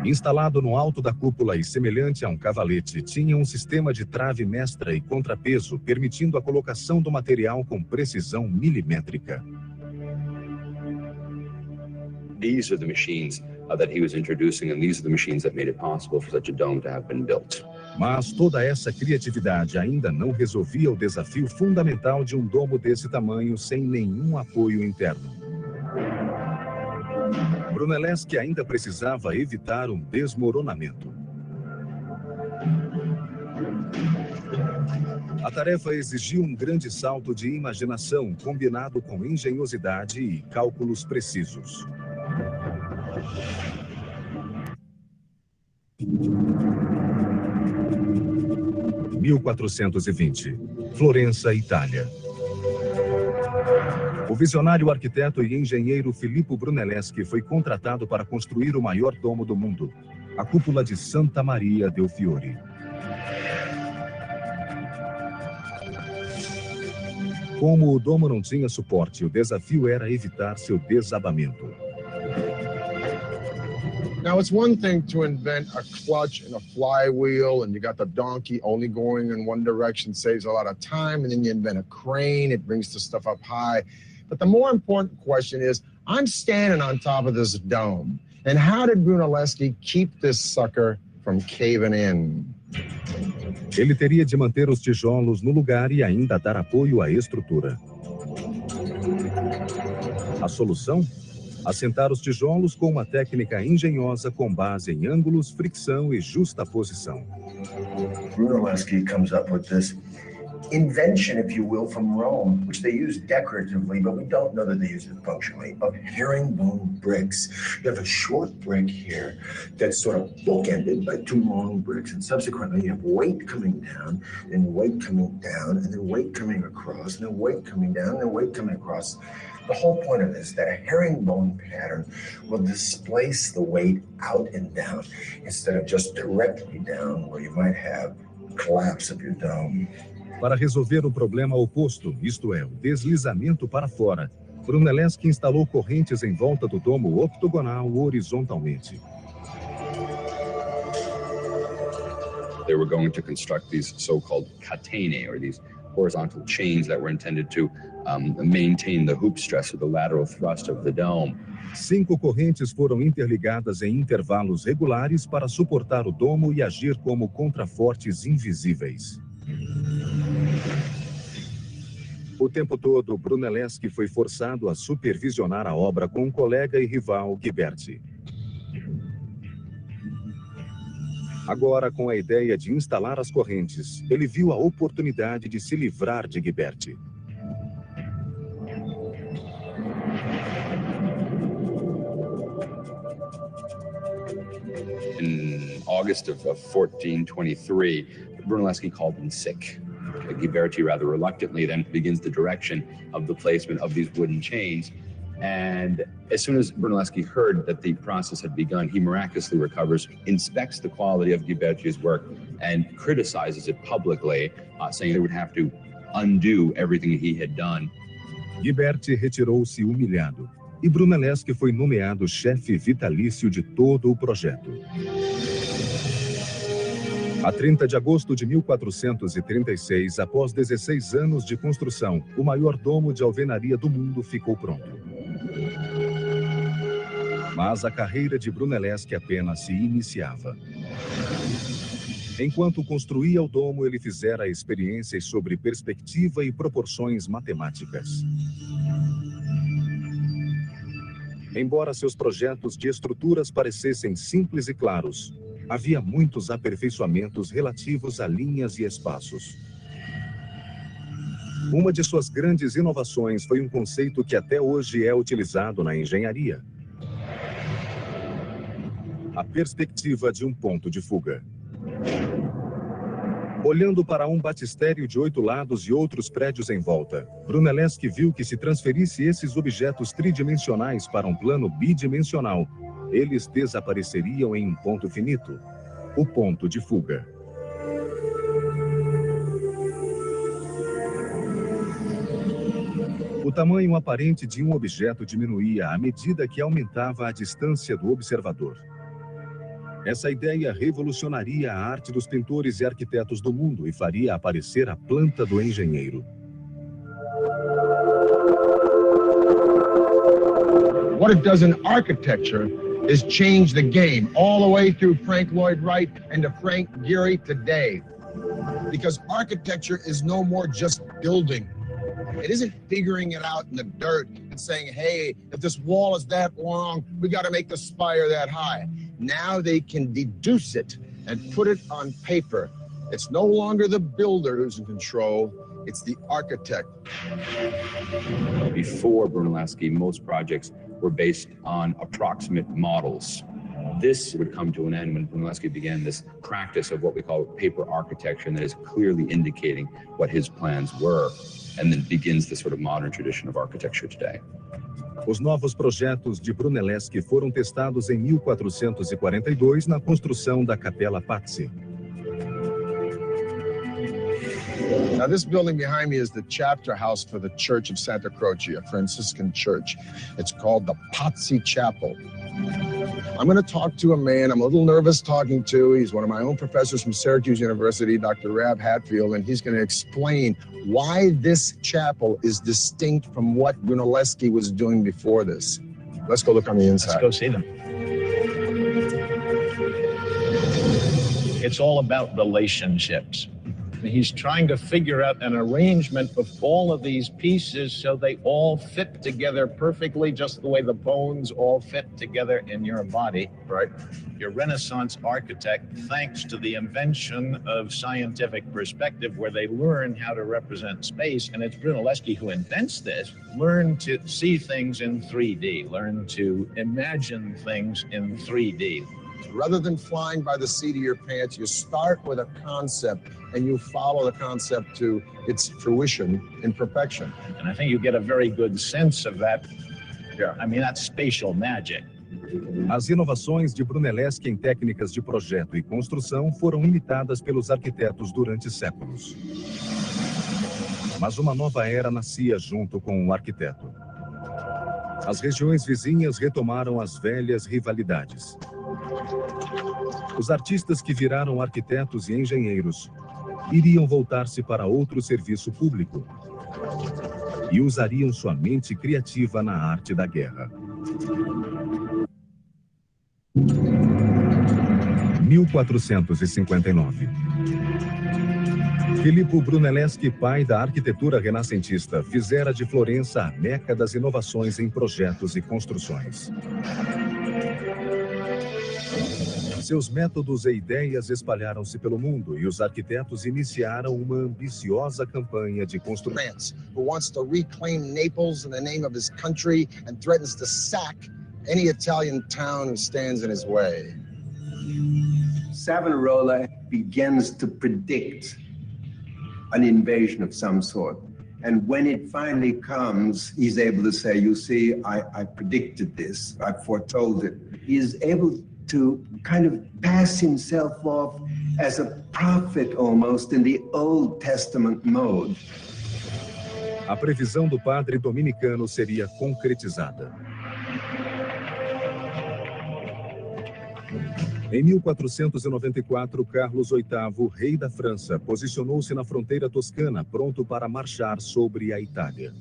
Instalado no alto da cúpula e semelhante a um cavalete, tinha um sistema de trave mestra e contrapeso, permitindo a colocação do material com precisão milimétrica. These are the machines that he was introducing, and these are the machines that made it possible for such a dome to have been built. Mas toda essa criatividade ainda não resolvia o desafio fundamental de um domo desse tamanho sem nenhum apoio interno. Brunelleschi ainda precisava evitar um desmoronamento. A tarefa exigiu um grande salto de imaginação, combinado com engenhosidade e cálculos precisos. – 1420, Florença, Itália. O visionário arquiteto e engenheiro Filippo Brunelleschi foi contratado para construir o maior domo do mundo, a cúpula de Santa Maria del Fiore. Como o domo não tinha suporte, o desafio era evitar seu desabamento. Now, it's one thing to invent a clutch and a flywheel, and you got the donkey only going in one direction, saves a lot of time, and then you invent a crane, it brings the stuff up high. But the more important question is, I'm standing on top of this dome, and how did Brunelleschi keep this sucker from caving in? Ele teria de manter os tijolos no lugar e ainda dar apoio à estrutura. A solução? Assentar os tijolos com uma técnica engenhosa com base em ângulos, fricção e justaposição. Brunelleschi comes up with this invention, if you will, from Rome, which they used decoratively, but we don't know that they used it functionally, of herringbone bricks. You have a short brick here that's sort of bookended by two long bricks, and subsequently you have weight coming down, and weight coming down, and then weight coming across, and then weight coming down, and then weight coming across. The whole point of this is that a herringbone pattern will displace the weight out and down instead of just directly down, where you might have collapse of your dome. Para resolver o problema oposto, isto é, o deslizamento para fora, Brunelleschi instalou correntes em volta do domo octogonal horizontalmente. They were going to construct these so-called catenae, or these horizontal chains that were intended to maintain the hoop stress or the lateral thrust of the dome. 5 correntes foram interligadas em intervalos regulares para suportar o domo e agir como contrafortes invisíveis. O tempo todo, Brunelleschi foi forçado a supervisionar a obra com um colega e rival, Ghiberti. Agora, com a ideia de instalar as correntes, ele viu a oportunidade de se livrar de Ghiberti. In August of 1423, Brunelleschi called in sick. Ghiberti rather reluctantly then begins the direction of the placement of these wooden chains. And as soon as Brunelleschi heard that the process had begun, he miraculously recovers, inspects the quality of Ghiberti's work, and criticizes it publicly, saying they would have to undo everything he had done. Ghiberti retirou-se humilhado, e Brunelleschi foi nomeado chefe vitalício de todo o projeto. A 30 de agosto de 1436, após 16 anos de construção, o maior domo de alvenaria do mundo ficou pronto. Mas a carreira de Brunelleschi apenas se iniciava. Enquanto construía o domo, ele fizera experiências sobre perspectiva e proporções matemáticas. Embora seus projetos de estruturas parecessem simples e claros, havia muitos aperfeiçoamentos relativos a linhas e espaços. Uma de suas grandes inovações foi um conceito que até hoje é utilizado na engenharia: a perspectiva de um ponto de fuga. Olhando para um batistério de 8 lados e outros prédios em volta, Brunelleschi viu que se transferisse esses objetos tridimensionais para um plano bidimensional, eles desapareceriam em um ponto finito, o ponto de fuga. O tamanho aparente de um objeto diminuía à medida que aumentava a distância do observador. Essa ideia revolucionaria a arte dos pintores e arquitetos do mundo e faria aparecer a planta do engenheiro. What it does in architecture is change the game all the way through Frank Lloyd Wright and to Frank Gehry today. Because architecture is no more just building. It isn't figuring it out in the dirt and saying, hey, if this wall is that long, we got to make the spire that high. Now they can deduce it and put it on paper. It's no longer the builder who's in control, it's the architect. Before Brunelleschi, most projects were based on approximate models. This would come to an end when Brunelleschi began this practice of what we call paper architecture, and that is clearly indicating what his plans were, and then begins the sort of modern tradition of architecture today. Os novos projetos de Brunelleschi foram testados em 1442 na construção da Capella Pazzi. Now, this building behind me is the chapter house for the Church of Santa Croce, a Franciscan church. It's called the Pazzi Chapel. I'm going to talk to a man I'm a little nervous talking to. He's one of my own professors from Syracuse University, Dr. Rab Hatfield, and he's going to explain why this chapel is distinct from what Brunelleschi was doing before this. Let's go look on the inside. Let's go see them. It's all about relationships. And he's trying to figure out an arrangement of all of these pieces so they all fit together perfectly, just the way the bones all fit together in your body. Right. Your Renaissance architect, thanks to the invention of scientific perspective, where they learn how to represent space, and it's Brunelleschi who invents this, learn to see things in 3D, learn to imagine things in 3D. Rather than flying by the seat of your pants, you start with a concept and you follow the concept to its fruition in perfection. And I think you get a very good sense of that. Yeah. I mean, that's spatial magic. As inovações de Brunelleschi em técnicas de projeto e construção foram imitadas pelos arquitetos durante séculos. Mas uma nova era nascia junto com o arquiteto. As regiões vizinhas retomaram as velhas rivalidades. Os artistas que viraram arquitetos e engenheiros iriam voltar-se para outro serviço público e usariam sua mente criativa na arte da guerra. 1459. Filippo Brunelleschi, pai da arquitetura renascentista, fizera de Florença a meca das inovações em projetos e construções. Seus métodos e ideias espalharam-se pelo mundo e os arquitetos iniciaram uma ambiciosa campanha de construção. Who wants to reclaim Naples in the name of his country and threatens to sack any Italian town who stands in his way. Savonarola begins to predict an invasion of some sort. And when it finally comes, he's able to say, you see, I predicted this, I foretold it. He is able to kind of pass himself off as a prophet almost in the Old Testament mode. A previsão do padre dominicano seria concretizada. Em 1494, Carlos VIII, rei da França, posicionou-se na fronteira toscana, pronto para marchar sobre a Itália.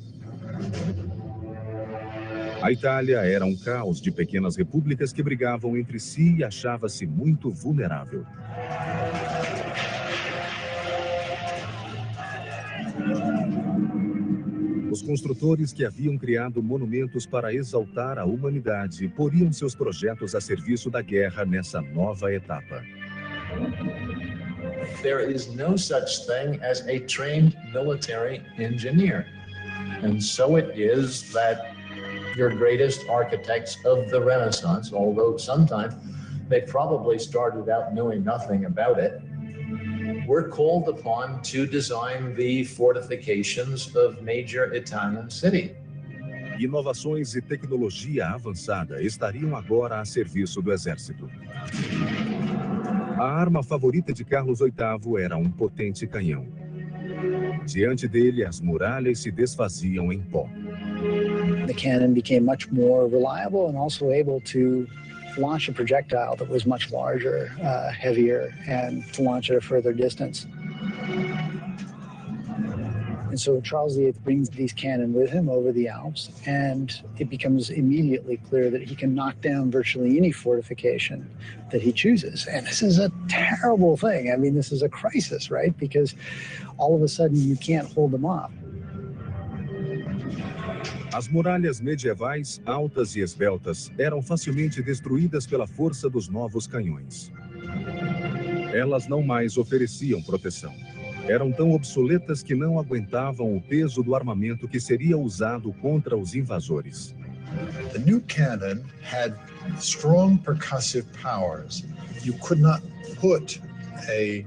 A Itália era um caos de pequenas repúblicas que brigavam entre si e achava-se muito vulnerável. Os construtores que haviam criado monumentos para exaltar a humanidade poriam seus projetos a serviço da guerra nessa nova etapa. There is no such thing as a trained military engineer. And so it is that your greatest architects of the Renaissance, although sometimes they probably started out knowing nothing about it, were called upon to design the fortifications of major Italian cities. Inovações e tecnologia avançada estariam agora a serviço do exército. A arma favorita de Carlos VIII era um potente canhão. Diante dele, as muralhas se desfaziam em pó. The cannon became much more reliable and also able to launch a projectile that was much larger, heavier, and to launch at a further distance. And so Charles VIII brings these cannon with him over the Alps, and it becomes immediately clear that he can knock down virtually any fortification that he chooses. And this is a terrible thing. I mean, this is a crisis, right? Because all of a sudden you can't hold them off. As muralhas medievais, altas e esbeltas, eram facilmente destruídas pela força dos novos canhões. Elas não mais ofereciam proteção. Eram tão obsoletas que não aguentavam o peso do armamento que seria usado contra os invasores. The new cannon had strong percussive powers. You could not put a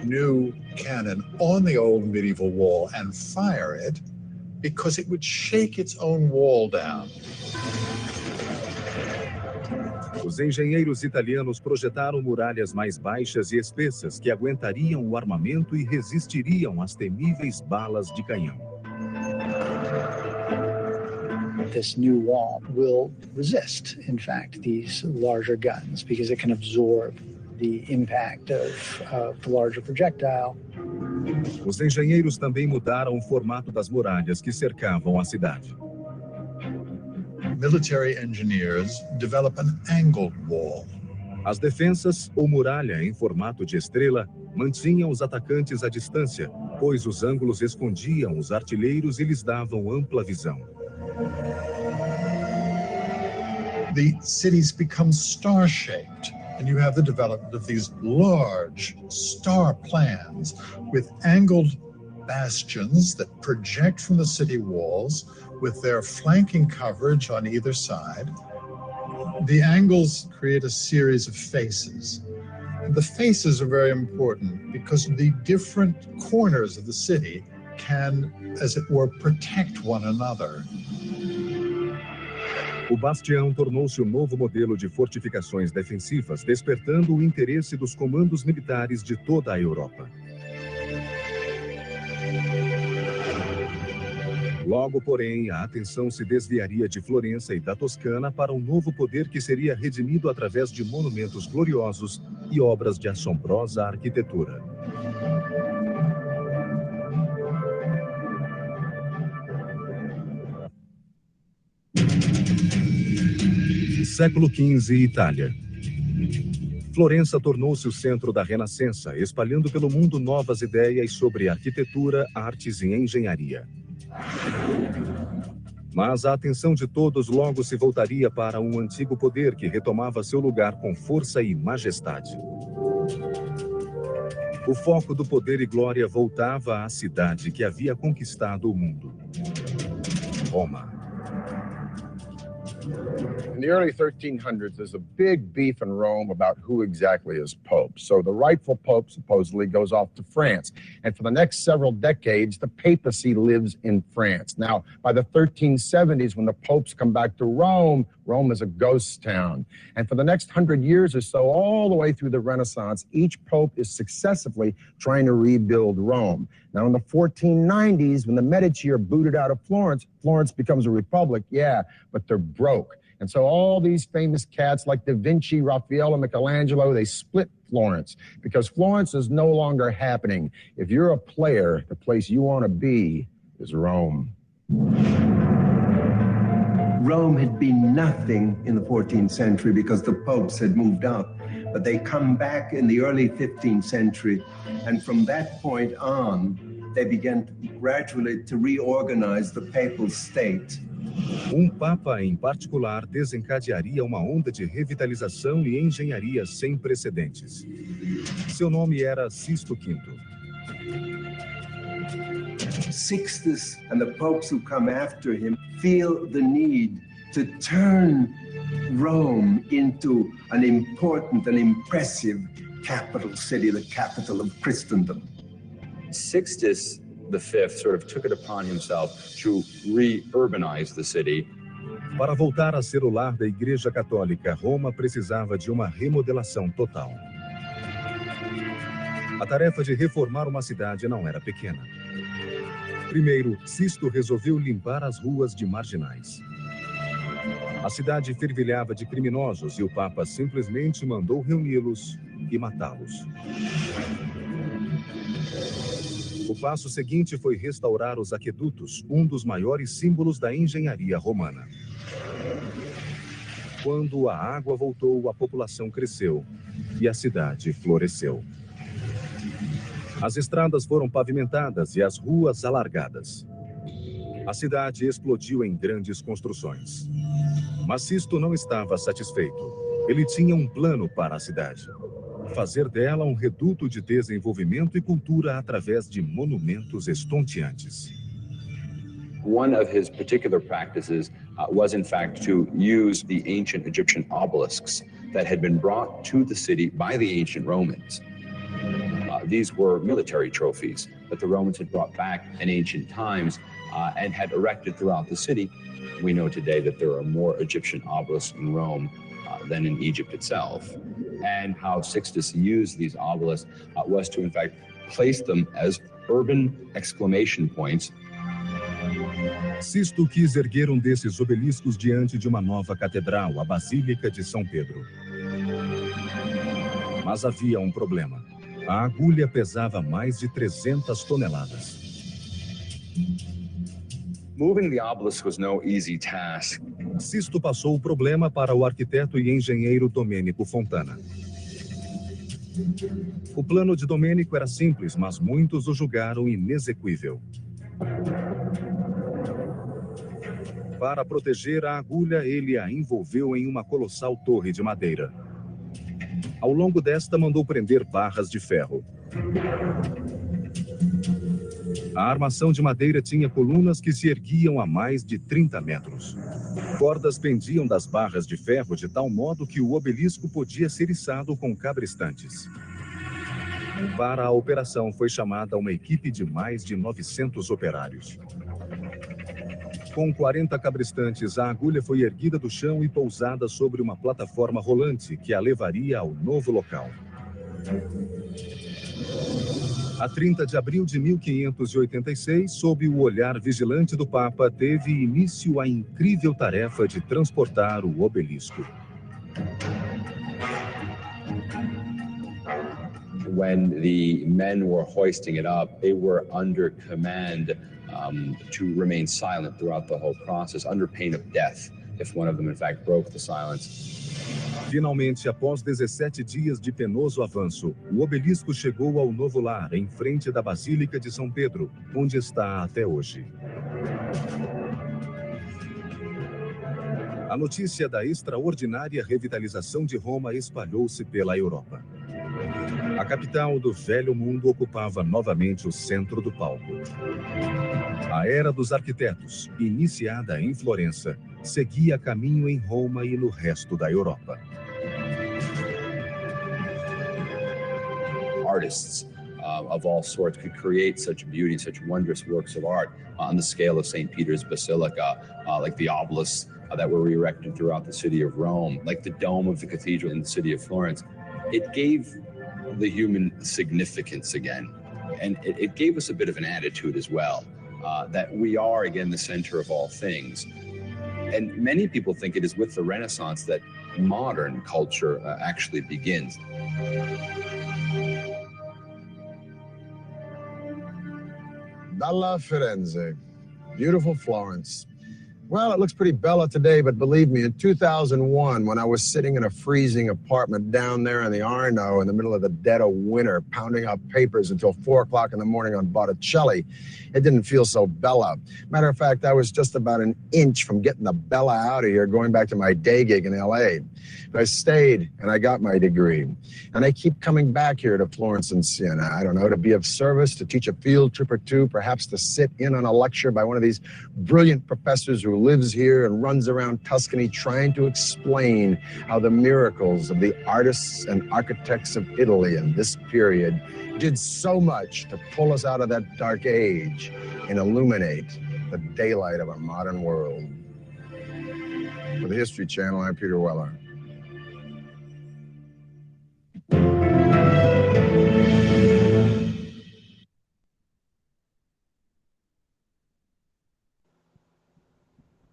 new cannon on the old medieval wall and fire it, because it would shake its own wall down. Os engenheiros italianos projetaram muralhas mais baixas e espessas que aguentariam o armamento e resistiriam às temíveis balas de canhão. This new wall will resist, in fact, these larger guns because it can absorb the impact of the larger projectile. Os engenheiros também mudaram o formato das muralhas que cercavam a cidade. Military engineers develop an angled wall. As defensas, ou muralha em formato de estrela, mantinham os atacantes à distância, pois os ângulos escondiam os artilheiros e lhes davam ampla visão. The cities become star-shaped, and you have the development of these large star plans with angled bastions that project from the city walls with their flanking coverage on either side. The angles create a series of faces. The faces are very important because the different corners of the city can, as it were, protect one another. O bastião tornou-se o novo modelo de fortificações defensivas, despertando o interesse dos comandos militares de toda a Europa. Logo, porém, a atenção se desviaria de Florença e da Toscana para um novo poder que seria redimido através de monumentos gloriosos e obras de assombrosa arquitetura. Século XV, Itália. Florença tornou-se o centro da Renascença, espalhando pelo mundo novas ideias sobre arquitetura, artes e engenharia. Mas a atenção de todos logo se voltaria para um antigo poder que retomava seu lugar com força e majestade. O foco do poder e glória voltava à cidade que havia conquistado o mundo: Roma. In the early 1300s, there's a big beef in Rome about who exactly is Pope. So the rightful Pope supposedly goes off to France. And for the next several decades, the papacy lives in France. Now, by the 1370s, when the popes come back to Rome, Rome is a ghost town. And for the next 100 years or so, all the way through the Renaissance, each pope is successively trying to rebuild Rome. Now, in the 1490s, when the Medici are booted out of Florence, Florence becomes a republic, yeah, but they're broke. And so all these famous cats like Da Vinci, Raphael, and Michelangelo, they split Florence because Florence is no longer happening. If you're a player, the place you want to be is Rome. Rome had been nothing in the 14th century because the popes had moved out. But they come back in the early 15th century, and from that point on, they began gradually to reorganize the papal state. Papa em particular desencadearia uma onda de revitalização e engenharia sem precedentes. Seu nome era Sisto V. Sixtus and the popes who come after him feel the need to turn Rome into an important and impressive capital city, the capital of Christendom. Sixtus V sort of took it upon himself to re-urbanize the city. Para voltar a ser o lar da Igreja Católica, Roma precisava de uma remodelação total. A tarefa de reformar uma cidade não era pequena. Primeiro, Sisto resolveu limpar as ruas de marginais. A cidade fervilhava de criminosos e o Papa simplesmente mandou reuni-los e matá-los. O passo seguinte foi restaurar os aquedutos, um dos maiores símbolos da engenharia romana. Quando a água voltou, a população cresceu e a cidade floresceu. As estradas foram pavimentadas e as ruas alargadas. A cidade explodiu em grandes construções. Mas Sisto não estava satisfeito. Ele tinha um plano para a cidade: fazer dela um reduto de desenvolvimento e cultura através de monumentos estonteantes. One of his particular practices was, in fact, to use the ancient Egyptian obelisks that had been brought to the city by the ancient Romans. These were military trophies that the Romans had brought back in ancient times and had erected throughout the city. We know today that there are more Egyptian obelisks in Rome than in Egypt itself. And how Sixtus used these obelisks was to, in fact, place them as urban exclamation points. Sisto quis erguer um desses obeliscos diante de uma nova catedral, a Basílica de São Pedro. Mas havia um problema. A agulha pesava mais de 300 toneladas. Moving the obelisk was no easy task. Sisto passou o problema para o arquiteto e engenheiro Domênico Fontana. O plano de Domênico era simples, mas muitos o julgaram inexequível. Para proteger a agulha, ele a envolveu em uma colossal torre de madeira. Ao longo desta, mandou prender barras de ferro. A armação de madeira tinha colunas que se erguiam a mais de 30 metros. Cordas pendiam das barras de ferro de tal modo que o obelisco podia ser içado com cabrestantes. Para a operação foi chamada uma equipe de mais de 900 operários. Com 40 cabrestantes, a agulha foi erguida do chão e pousada sobre uma plataforma rolante que a levaria ao novo local. A 30 de abril de 1586, sob o olhar vigilante do Papa, teve início a incrível tarefa de transportar o obelisco. When the men were hoisting it up, they were under command to remain silent throughout the whole process, under pain of death, if one of them, in fact, broke the silence. Finalmente, após 17 dias de penoso avanço, o obelisco chegou ao novo lar, em frente da Basílica de São Pedro, onde está até hoje. A notícia da extraordinária revitalização de Roma espalhou-se pela Europa. A capital do Velho Mundo ocupava novamente o centro do palco. A era dos arquitetos, iniciada em Florença, seguia caminho em Roma e no resto da Europa. Artists of all sorts could create such beauty, such wondrous works of art on the scale of St. Peter's Basilica, like the obelisks that were erected throughout the city of Rome, like the dome of the cathedral in the city of Florence. It gave the human significance again, and it gave us a bit of an attitude as well, that we are again the center of all things. And many people think it is with the Renaissance that modern culture actually begins. Bella Firenze, beautiful Florence. Well, it looks pretty bella today, but believe me, in 2001, when I was sitting in a freezing apartment down there in the Arno in the middle of the dead of winter, pounding out papers until 4 o'clock in the morning on Botticelli, it didn't feel so bella. Matter of fact, I was just about an inch from getting the bella out of here, going back to my day gig in LA. But I stayed and I got my degree. And I keep coming back here to Florence and Siena. I don't know, to be of service, to teach a field trip or two, perhaps to sit in on a lecture by one of these brilliant professors who lives here and runs around Tuscany trying to explain how the miracles of the artists and architects of Italy in this period did so much to pull us out of that dark age and illuminate the daylight of our modern world. For the History Channel, I'm Peter Weller.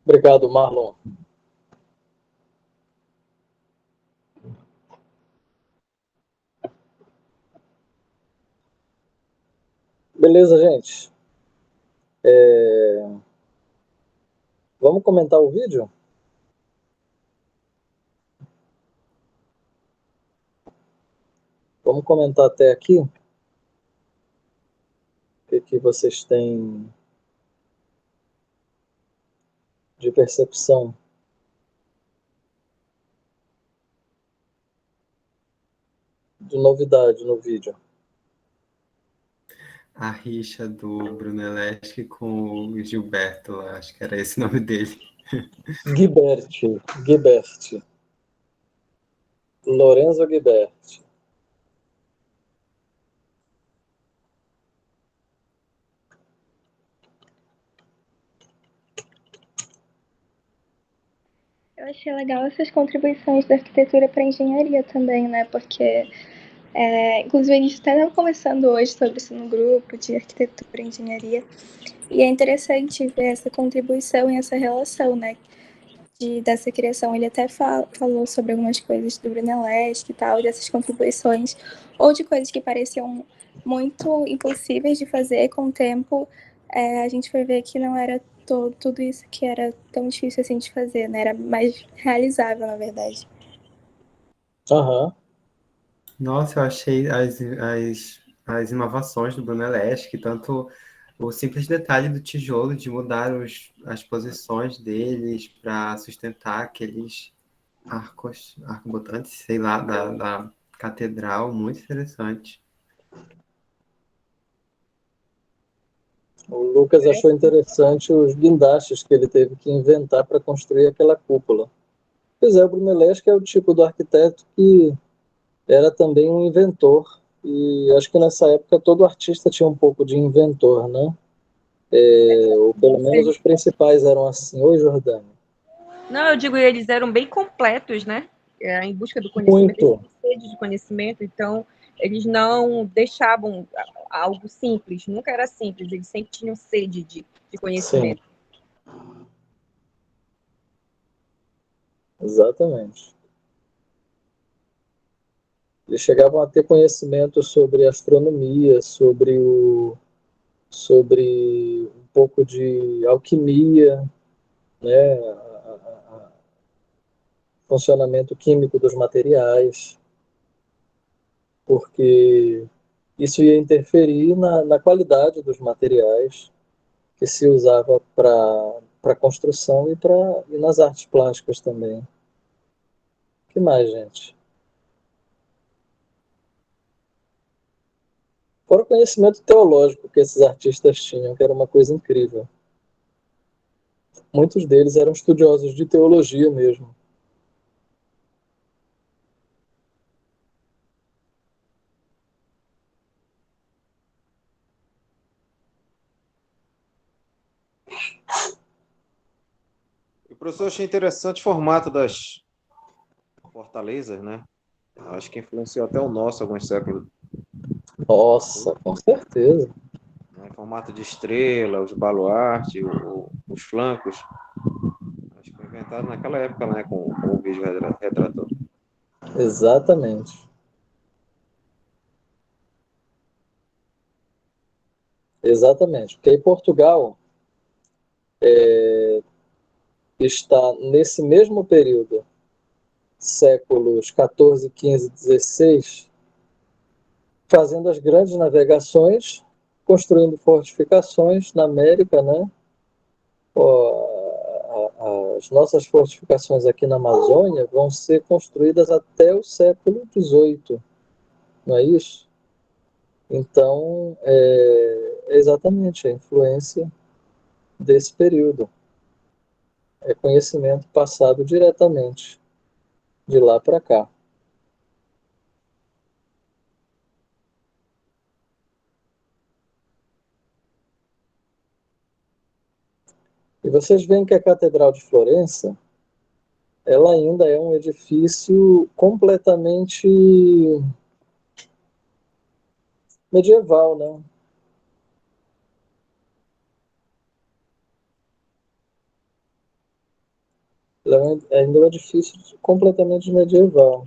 Obrigado, Marlon. Beleza, gente? Vamos comentar o vídeo? Vamos comentar até aqui. O que vocês têm de percepção? De novidade no vídeo. A rixa do Brunelleschi com o Gilberto, acho que era esse o nome dele. Ghiberti. Lorenzo Ghiberti. Eu achei legal essas contribuições da arquitetura para a engenharia também, né? Porque, inclusive, a gente até estava conversando hoje sobre isso no grupo de arquitetura e engenharia, e é interessante ver essa contribuição e essa relação, né? Dessa criação. Ele até falou sobre algumas coisas do Brunelleschi e tal, dessas contribuições, ou de coisas que pareciam muito impossíveis de fazer, com o tempo a gente foi ver que não era inventou tudo isso que era tão difícil assim de fazer, né? Era mais realizável, na verdade. Aham. Nossa, eu achei as inovações do Brunelleschi, que tanto o simples detalhe do tijolo, de mudar as posições deles para sustentar aqueles arcobotantes, sei lá, da catedral, muito interessante. O Lucas achou interessante os guindastes que ele teve que inventar para construir aquela cúpula. Pois é, o Brunelleschi é o tipo do arquiteto que era também um inventor. E acho que nessa época todo artista tinha um pouco de inventor, né? Ou pelo menos os principais eram assim. Oi, Jordânia. Não, eu digo, eles eram bem completos, né? Em busca do conhecimento, eles Muito. tinham sede de conhecimento, então eles não deixavam algo simples, nunca era simples, eles sempre tinham sede de Sim, conhecimento. exatamente. Eles chegavam a ter conhecimento sobre astronomia, sobre um pouco de alquimia, né? Funcionamento químico dos materiais, porque isso ia interferir na qualidade dos materiais que se usava para construção e nas artes plásticas também. O que mais, gente? Fora o conhecimento teológico que esses artistas tinham, que era uma coisa incrível. Muitos deles eram estudiosos de teologia mesmo. O professor, achei interessante o formato das fortalezas, né? Acho que influenciou até o nosso alguns séculos. Nossa, com certeza. Em formato de estrela, os baluartes, os flancos. Acho que foi inventado naquela época, né? Com o vídeo retrator. Exatamente. Exatamente. Porque aí Portugal está nesse mesmo período, séculos 14, 15, 16, fazendo as grandes navegações, construindo fortificações na América, né? As nossas fortificações aqui na Amazônia vão ser construídas até o século XVIII, não é isso? Então, é exatamente a influência desse período. É conhecimento passado diretamente de lá para cá. E vocês veem que a Catedral de Florença, ela ainda é um edifício completamente medieval, né? Ela ainda é um edifício completamente medieval.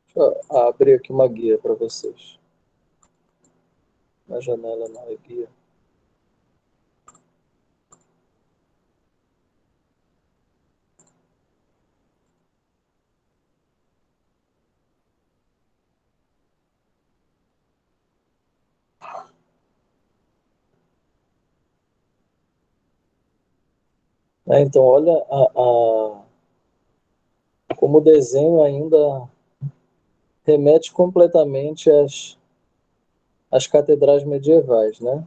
Deixa eu abrir aqui uma guia para vocês. Na janela não é guia. Então, olha como o desenho ainda remete completamente às catedrais medievais, né?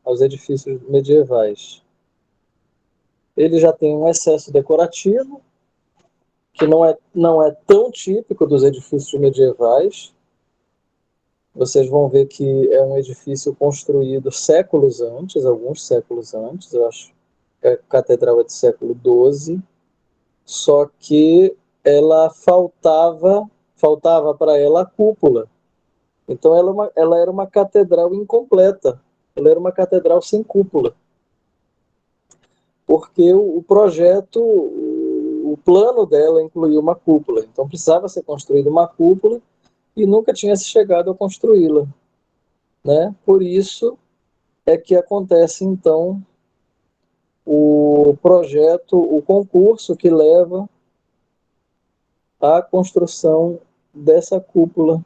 Aos edifícios medievais. Ele já tem um excesso decorativo, que não é tão típico dos edifícios medievais. Vocês vão ver que é um edifício construído séculos antes, alguns séculos antes, eu acho que a catedral é do século XII, só que ela faltava para ela a cúpula. Então ela era uma catedral incompleta, ela era uma catedral sem cúpula, porque o projeto, o plano dela incluía uma cúpula, então precisava ser construída uma cúpula e nunca tinha se chegado a construí-la, né? Por isso é que acontece, então, o projeto, o concurso que leva à construção dessa cúpula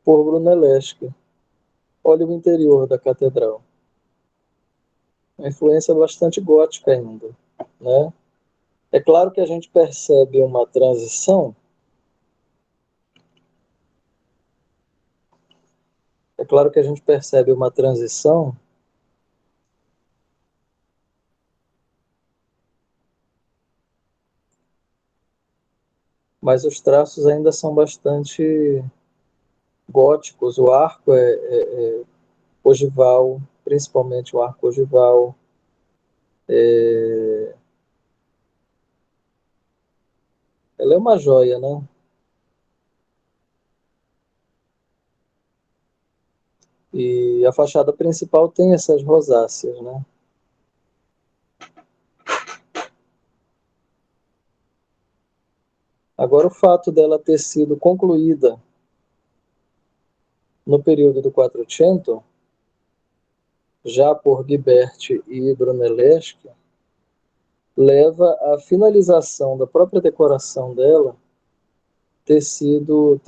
por Brunelleschi. Olha o interior da catedral. Uma influência bastante gótica ainda, né? É claro que a gente percebe uma transição. É claro que a gente percebe uma transição mas os traços ainda são bastante góticos. O arco é ogival, principalmente o arco ogival. Ela é uma joia, né? E a fachada principal tem essas rosáceas, né? Agora, o fato dela ter sido concluída no período do Quattrocento, já por Ghiberti e Brunelleschi, leva à finalização da própria decoração dela ter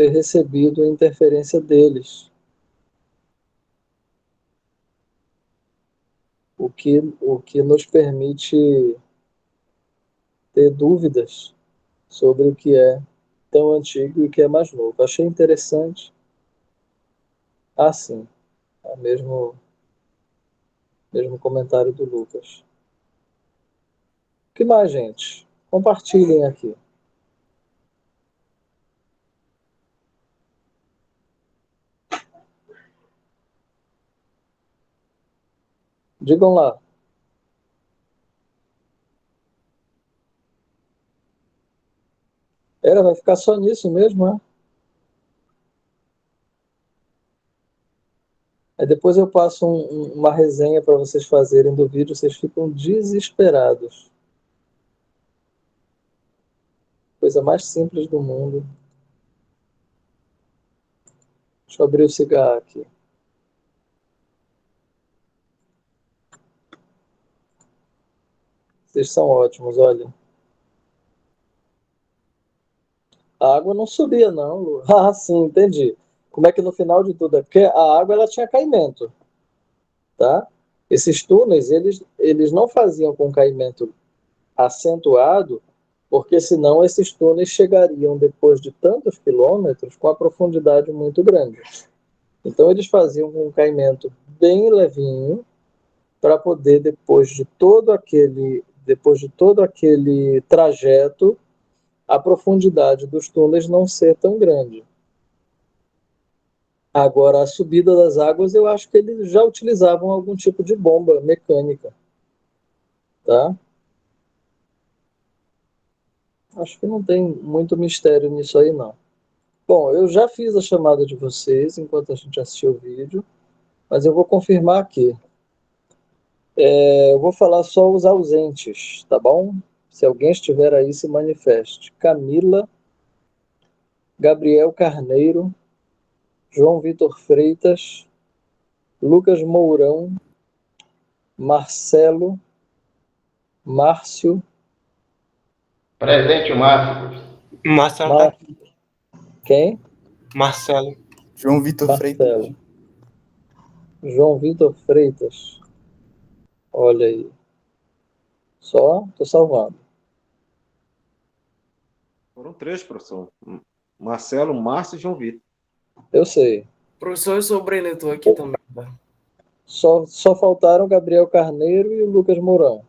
recebido a interferência deles, o que nos permite ter dúvidas sobre o que é tão antigo e o que é mais novo. Achei interessante. Ah, sim, é o mesmo comentário do Lucas. O que mais, gente? Compartilhem aqui. Digam lá. Vai ficar só nisso mesmo, né? Aí depois eu passo uma resenha para vocês fazerem do vídeo, vocês ficam desesperados. Coisa mais simples do mundo. Deixa eu abrir o cigarro aqui. Vocês são ótimos, olha. A água não subia, não, Lu. Ah, sim, entendi. Como é que no final de tudo é? Porque a água ela tinha caimento, tá? Esses túneis, eles não faziam com caimento acentuado, porque senão esses túneis chegariam, depois de tantos quilômetros, com a profundidade muito grande. Então eles faziam com um caimento bem levinho, para poder, depois de todo aquele trajeto, a profundidade dos túneis não ser tão grande. Agora, a subida das águas, eu acho que eles já utilizavam algum tipo de bomba mecânica, tá? Acho que não tem muito mistério nisso aí, não. Bom, eu já fiz a chamada de vocês enquanto a gente assistiu o vídeo, mas eu vou confirmar aqui. Eu vou falar só os ausentes, tá bom? Se alguém estiver aí, se manifeste. Camila, Gabriel Carneiro, João Vitor Freitas, Lucas Mourão, Marcelo, Márcio. Presente o Márcio. Marcelo tá aqui. Quem? Marcelo. João Vitor Freitas. João Vitor Freitas. Olha aí. Só, tô salvando. Foram 3, professor. Marcelo, Márcio e João Vitor. Eu sei. Professor, eu sou preletor aqui também. Tá? Só faltaram o Gabriel Carneiro e o Lucas Mourão.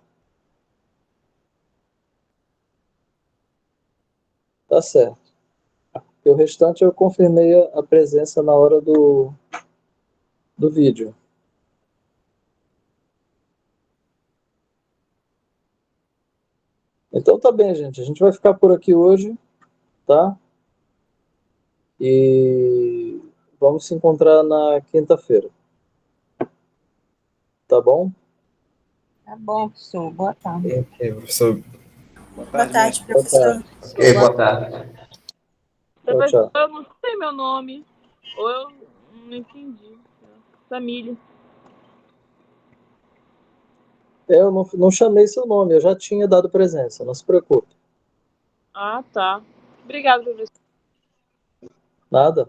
Tá certo. E o restante eu confirmei a presença na hora do vídeo. Então tá bem, gente. A gente vai ficar por aqui hoje, tá? E vamos se encontrar na quinta-feira. tá bom? Tá bom, professor. Boa tarde. Ok, professor. Boa tarde, Boa professor. tarde. Ok, boa tarde. Tchau, tchau. Eu não sei meu nome. Ou eu não entendi. Família. Eu não chamei seu nome, eu já tinha dado presença, não se preocupe. Ah, tá. Obrigada, professor. Nada.